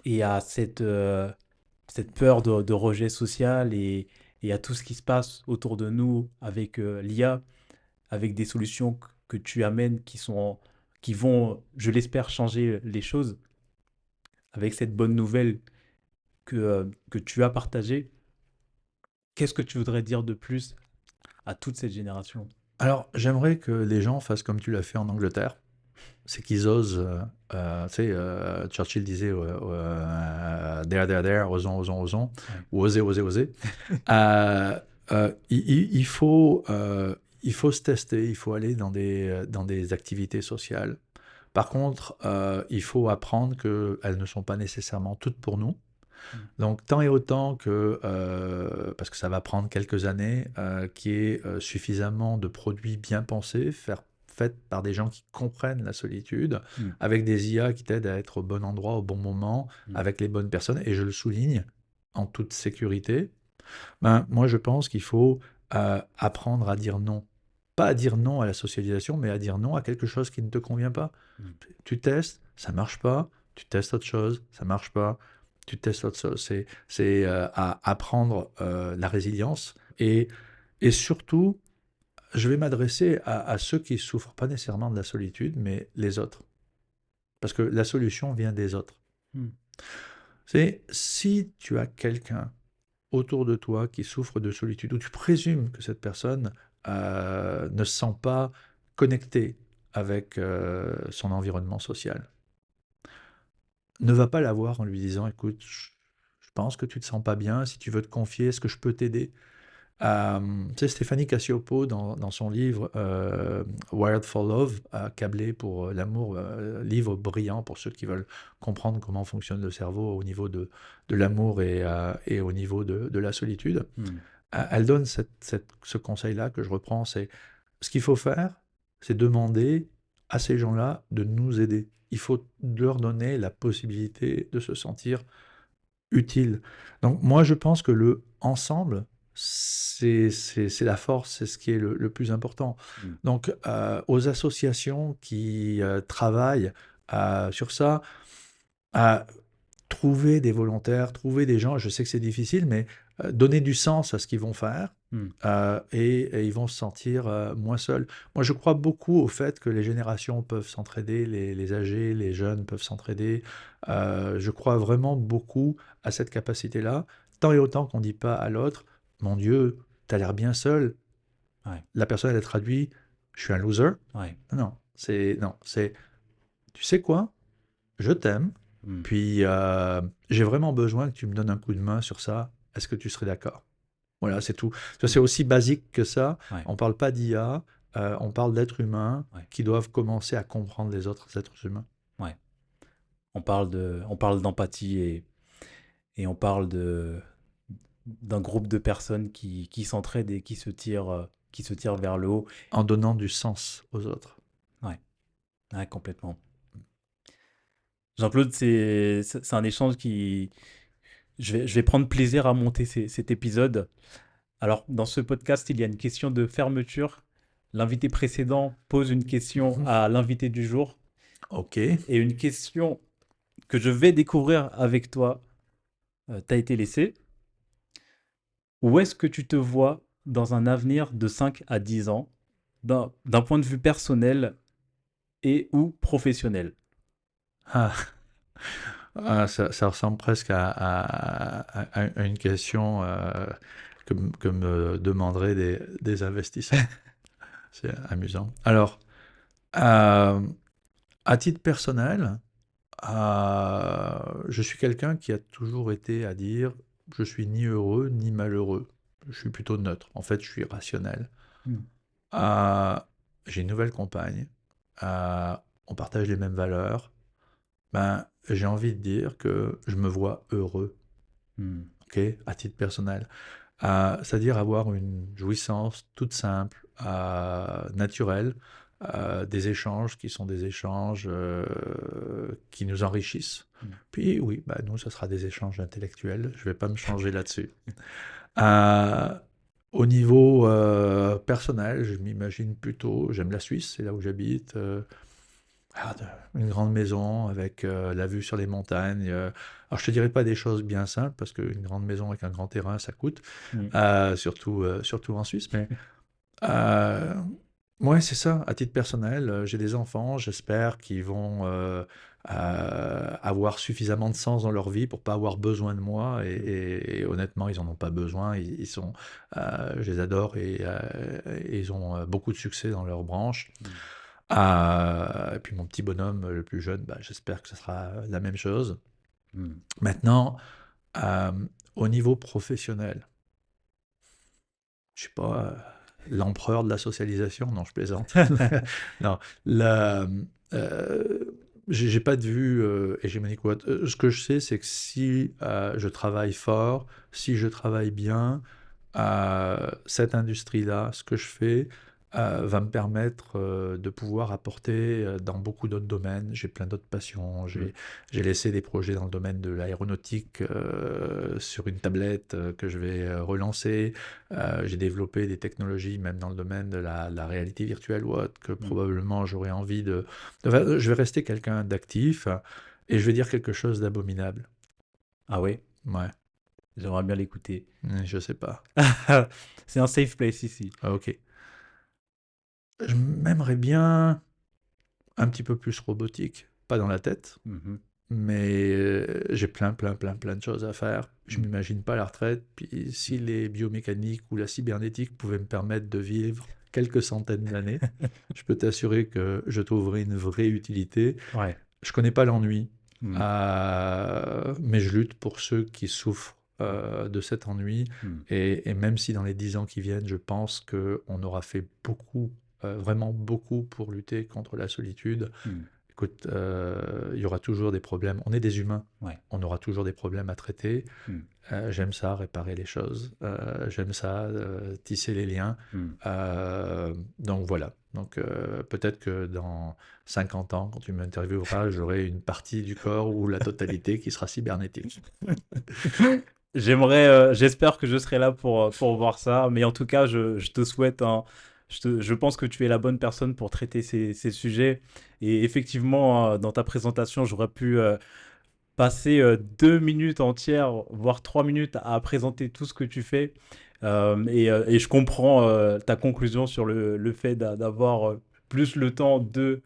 B: et à cette peur de rejet social et à tout ce qui se passe autour de nous avec l'IA, avec des solutions que tu amènes qui vont, je l'espère, changer les choses, avec cette bonne nouvelle que tu as partagée, qu'est-ce que tu voudrais dire de plus à toute cette génération?
A: Alors, j'aimerais que les gens fassent comme tu l'as fait en Angleterre. C'est qu'ils osent, tu sais, Churchill disait there, osons, osons, osons,
B: Ouais.
A: ou oser, oser, oser. Il faut se tester, il faut aller dans des activités sociales. Par contre, il faut apprendre qu'elles ne sont pas nécessairement toutes pour nous.
B: Mm.
A: Donc, tant et autant que, parce que ça va prendre quelques années, qu'il y ait suffisamment de produits bien pensés, faits par des gens qui comprennent la solitude,
B: Mm.
A: avec des IA qui t'aident à être au bon endroit, au bon moment,
B: Mm.
A: avec les bonnes personnes, et je le souligne, en toute sécurité, ben, moi je pense qu'il faut apprendre à dire non. Pas à dire non à la socialisation, mais à dire non à quelque chose qui ne te convient pas.
B: Mm.
A: Tu testes, ça marche pas, tu testes autre chose, ça marche pas, tu testes autre chose. C'est à apprendre la résilience et surtout, je vais m'adresser à ceux qui souffrent pas nécessairement de la solitude, mais les autres. Parce que la solution vient des autres.
B: Mm.
A: C'est si tu as quelqu'un autour de toi qui souffre de solitude, ou tu présumes que cette personne ne se sent pas connectée avec son environnement social, ne va pas la voir en lui disant, écoute, je pense que tu te sens pas bien, si tu veux te confier, est-ce que je peux t'aider? Tu sais, Stéphanie Cassiopo, dans son livre Wired for Love, câblé pour l'amour, livre brillant pour ceux qui veulent comprendre comment fonctionne le cerveau au niveau de l'amour et au niveau de la solitude.
B: Mm.
A: Elle donne ce conseil-là que je reprends, c'est ce qu'il faut faire, c'est demander à ces gens-là de nous aider. Il faut leur donner la possibilité de se sentir utile. Donc moi, je pense que le ensemble, c'est la force, c'est ce qui est le plus important.
B: Mm.
A: Donc aux associations qui travaillent sur ça, à trouver des volontaires, trouver des gens, je sais que c'est difficile, mais donner du sens à ce qu'ils vont faire.
B: Mm.
A: Et ils vont se sentir moins seuls. Moi, je crois beaucoup au fait que les générations peuvent s'entraider, les âgés, les jeunes peuvent s'entraider. Je crois vraiment beaucoup à cette capacité-là, tant et autant qu'on ne dit pas à l'autre, mon Dieu, tu as l'air bien seul.
B: Ouais.
A: La personne, elle traduit, je suis un loser.
B: Ouais.
A: Non, c'est, tu sais quoi, je t'aime,
B: Mm.
A: puis j'ai vraiment besoin que tu me donnes un coup de main sur ça. Est-ce que tu serais d'accord? Voilà, c'est tout. Ça, c'est
B: Mm.
A: aussi basique que ça.
B: Ouais.
A: On ne parle pas d'IA, on parle d'êtres humains
B: Ouais.
A: qui doivent commencer à comprendre les autres êtres humains.
B: Ouais. On parle d'empathie et on parle d'un groupe de personnes qui s'entraident et qui se tirent, qui se tire vers le haut.
A: En donnant du sens aux autres.
B: Ouais, ouais, complètement. Jean-Claude, c'est un échange qui... je vais prendre plaisir à monter cet épisode. Alors, dans ce podcast, il y a une question de fermeture. L'invité précédent pose une question
A: Mhm.
B: à l'invité du jour
A: Ok.
B: et une question que je vais découvrir avec toi t'a été laissée. Où est-ce que tu te vois dans un avenir de 5 à 10 ans, d'un point de vue personnel et ou professionnel?
A: Ah, ça ressemble presque à une question que me demanderaient des investisseurs. C'est amusant. Alors, euh, à titre personnel, je suis quelqu'un qui a toujours été à dire je suis ni heureux ni malheureux. Je suis plutôt neutre. En fait, je suis rationnel.
B: Hmm.
A: Euh, j'ai une nouvelle compagne. Euh, on partage les mêmes valeurs. Ben, j'ai envie de dire que je me vois heureux,
B: Hmm.
A: ok, à titre personnel. C'est-à-dire avoir une jouissance toute simple, naturelle, des échanges qui sont des échanges qui nous enrichissent.
B: Hmm.
A: Puis oui, bah, nous, ce sera des échanges intellectuels. Je ne vais pas me changer là-dessus. Euh, Au niveau personnel, je m'imagine plutôt, j'aime la Suisse, c'est là où j'habite. Une grande maison avec la vue sur les montagnes. Alors, je te dirais pas des choses bien simples, parce qu'une grande maison avec un grand terrain, ça coûte,
B: Hmm.
A: surtout en Suisse. Mais euh, ouais, c'est ça, à titre personnel. J'ai des enfants, j'espère qu'ils vont avoir suffisamment de sens dans leur vie pour pas avoir besoin de moi. Et honnêtement, ils en ont pas besoin. Je les adore et ils ont beaucoup de succès dans leur branche.
B: Hmm.
A: Et puis mon petit bonhomme, le plus jeune, bah, j'espère que ce sera la même chose.
B: Hmm.
A: Maintenant, euh, au niveau professionnel, je sais pas, l'empereur de la socialisation, non, je plaisante. Non, la, euh, j'ai pas de vue hégémonique ou autre. Ce que je sais, c'est que si je travaille fort, si je travaille bien, cette industrie-là, ce que je fais, va me permettre de pouvoir apporter dans beaucoup d'autres domaines. J'ai plein d'autres passions.
B: Hmm.
A: J'ai laissé des projets dans le domaine de l'aéronautique sur une tablette que je vais relancer. J'ai développé des technologies, même dans le domaine de la réalité virtuelle ou autre, que
B: Hmm.
A: probablement j'aurais envie de... Enfin, je vais rester quelqu'un d'actif et je vais dire quelque chose d'abominable.
B: Ah ouais,
A: Ouais,
B: j'aimerais bien l'écouter.
A: je sais pas.
B: C'est un safe place ici.
A: Ah, ok. Je m'aimerais bien un petit peu plus robotique, pas dans la tête,
B: Mhm.
A: mais j'ai plein de choses à faire. Je
B: Hmm.
A: m'imagine pas la retraite. Puis si les biomécaniques ou la cybernétique pouvaient me permettre de vivre quelques centaines d'années, je peux t'assurer que je trouverai une vraie utilité.
B: Ouais.
A: Je connais pas l'ennui,
B: Hmm.
A: mais je lutte pour ceux qui souffrent de cet ennui.
B: Hmm.
A: Et même si dans les 10 ans qui viennent, je pense qu'on aura fait beaucoup, vraiment beaucoup pour lutter contre la solitude,
B: Hmm.
A: écoute, il y aura toujours des problèmes. On est des humains.
B: Ouais.
A: On aura toujours des problèmes à traiter.
B: Hmm.
A: J'aime ça, réparer les choses. J'aime ça, tisser les liens.
B: Hmm.
A: Donc voilà. Donc peut-être que dans 50 ans, quand tu m'intervieweras, j'aurai une partie du corps ou la totalité qui sera cybernétique.
B: J'espère que je serai là pour voir ça. Mais en tout cas, je te souhaite je pense que tu es la bonne personne pour traiter ces sujets. Et effectivement, dans ta présentation, j'aurais pu passer 2 minutes entières, voire 3 minutes à présenter tout ce que tu fais. Et je comprends ta conclusion sur le fait d'avoir plus le temps de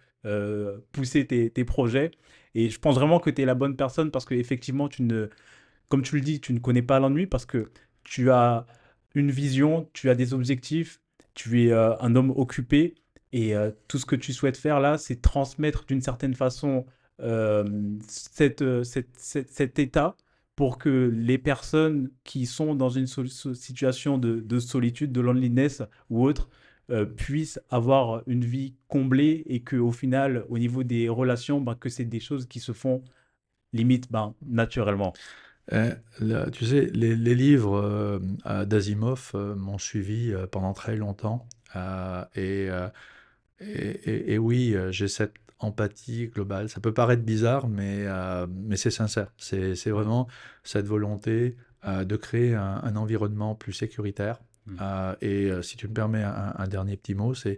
B: pousser tes projets. Et je pense vraiment que tu es la bonne personne parce qu'effectivement, comme tu le dis, tu ne connais pas l'ennui parce que tu as une vision, tu as des objectifs, tu es un homme occupé et tout ce que tu souhaites faire là, c'est transmettre d'une certaine façon euh, cet état pour que les personnes qui sont dans une situation de solitude, de loneliness ou autre, puissent avoir une vie comblée et que au final, au niveau des relations, ben, que c'est des choses qui se font limite ben, naturellement.
A: Tu sais, les livres d'Asimov m'ont suivi pendant très longtemps. Et oui, j'ai cette empathie globale. Ça peut paraître bizarre, mais c'est sincère. C'est
B: Ouais.
A: vraiment cette volonté de créer un environnement plus sécuritaire.
B: Mm.
A: Si tu me permets un dernier petit mot, c'est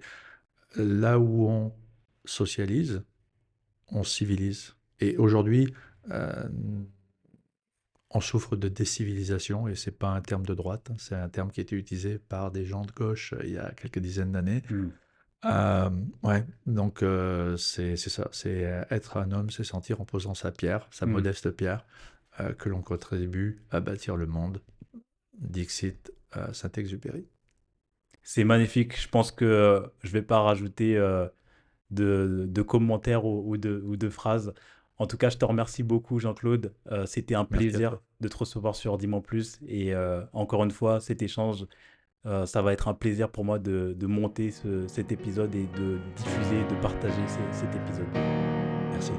A: là où on socialise, on civilise. Et aujourd'hui, euh, on souffre de décivilisation, et c'est pas un terme de droite, hein, c'est un terme qui a été utilisé par des gens de gauche il y a quelques dizaines d'années.
B: Mm.
A: Euh, ouais, donc c'est ça, c'est être un homme, c'est sentir en posant sa pierre, sa
B: Mm.
A: modeste pierre, que l'on contribue à bâtir le monde. Dixit Saint-Exupéry.
B: C'est magnifique. Je pense que je vais pas rajouter de commentaires ou de phrases. En tout cas, je te remercie beaucoup, Jean-Claude. C'était un
A: Merci à
B: plaisir
A: toi.
B: de te recevoir sur Dis-moi plus. Et encore une fois, cet échange, ça va être un plaisir pour moi de monter cet épisode et de diffuser, de partager cet épisode.
A: Merci.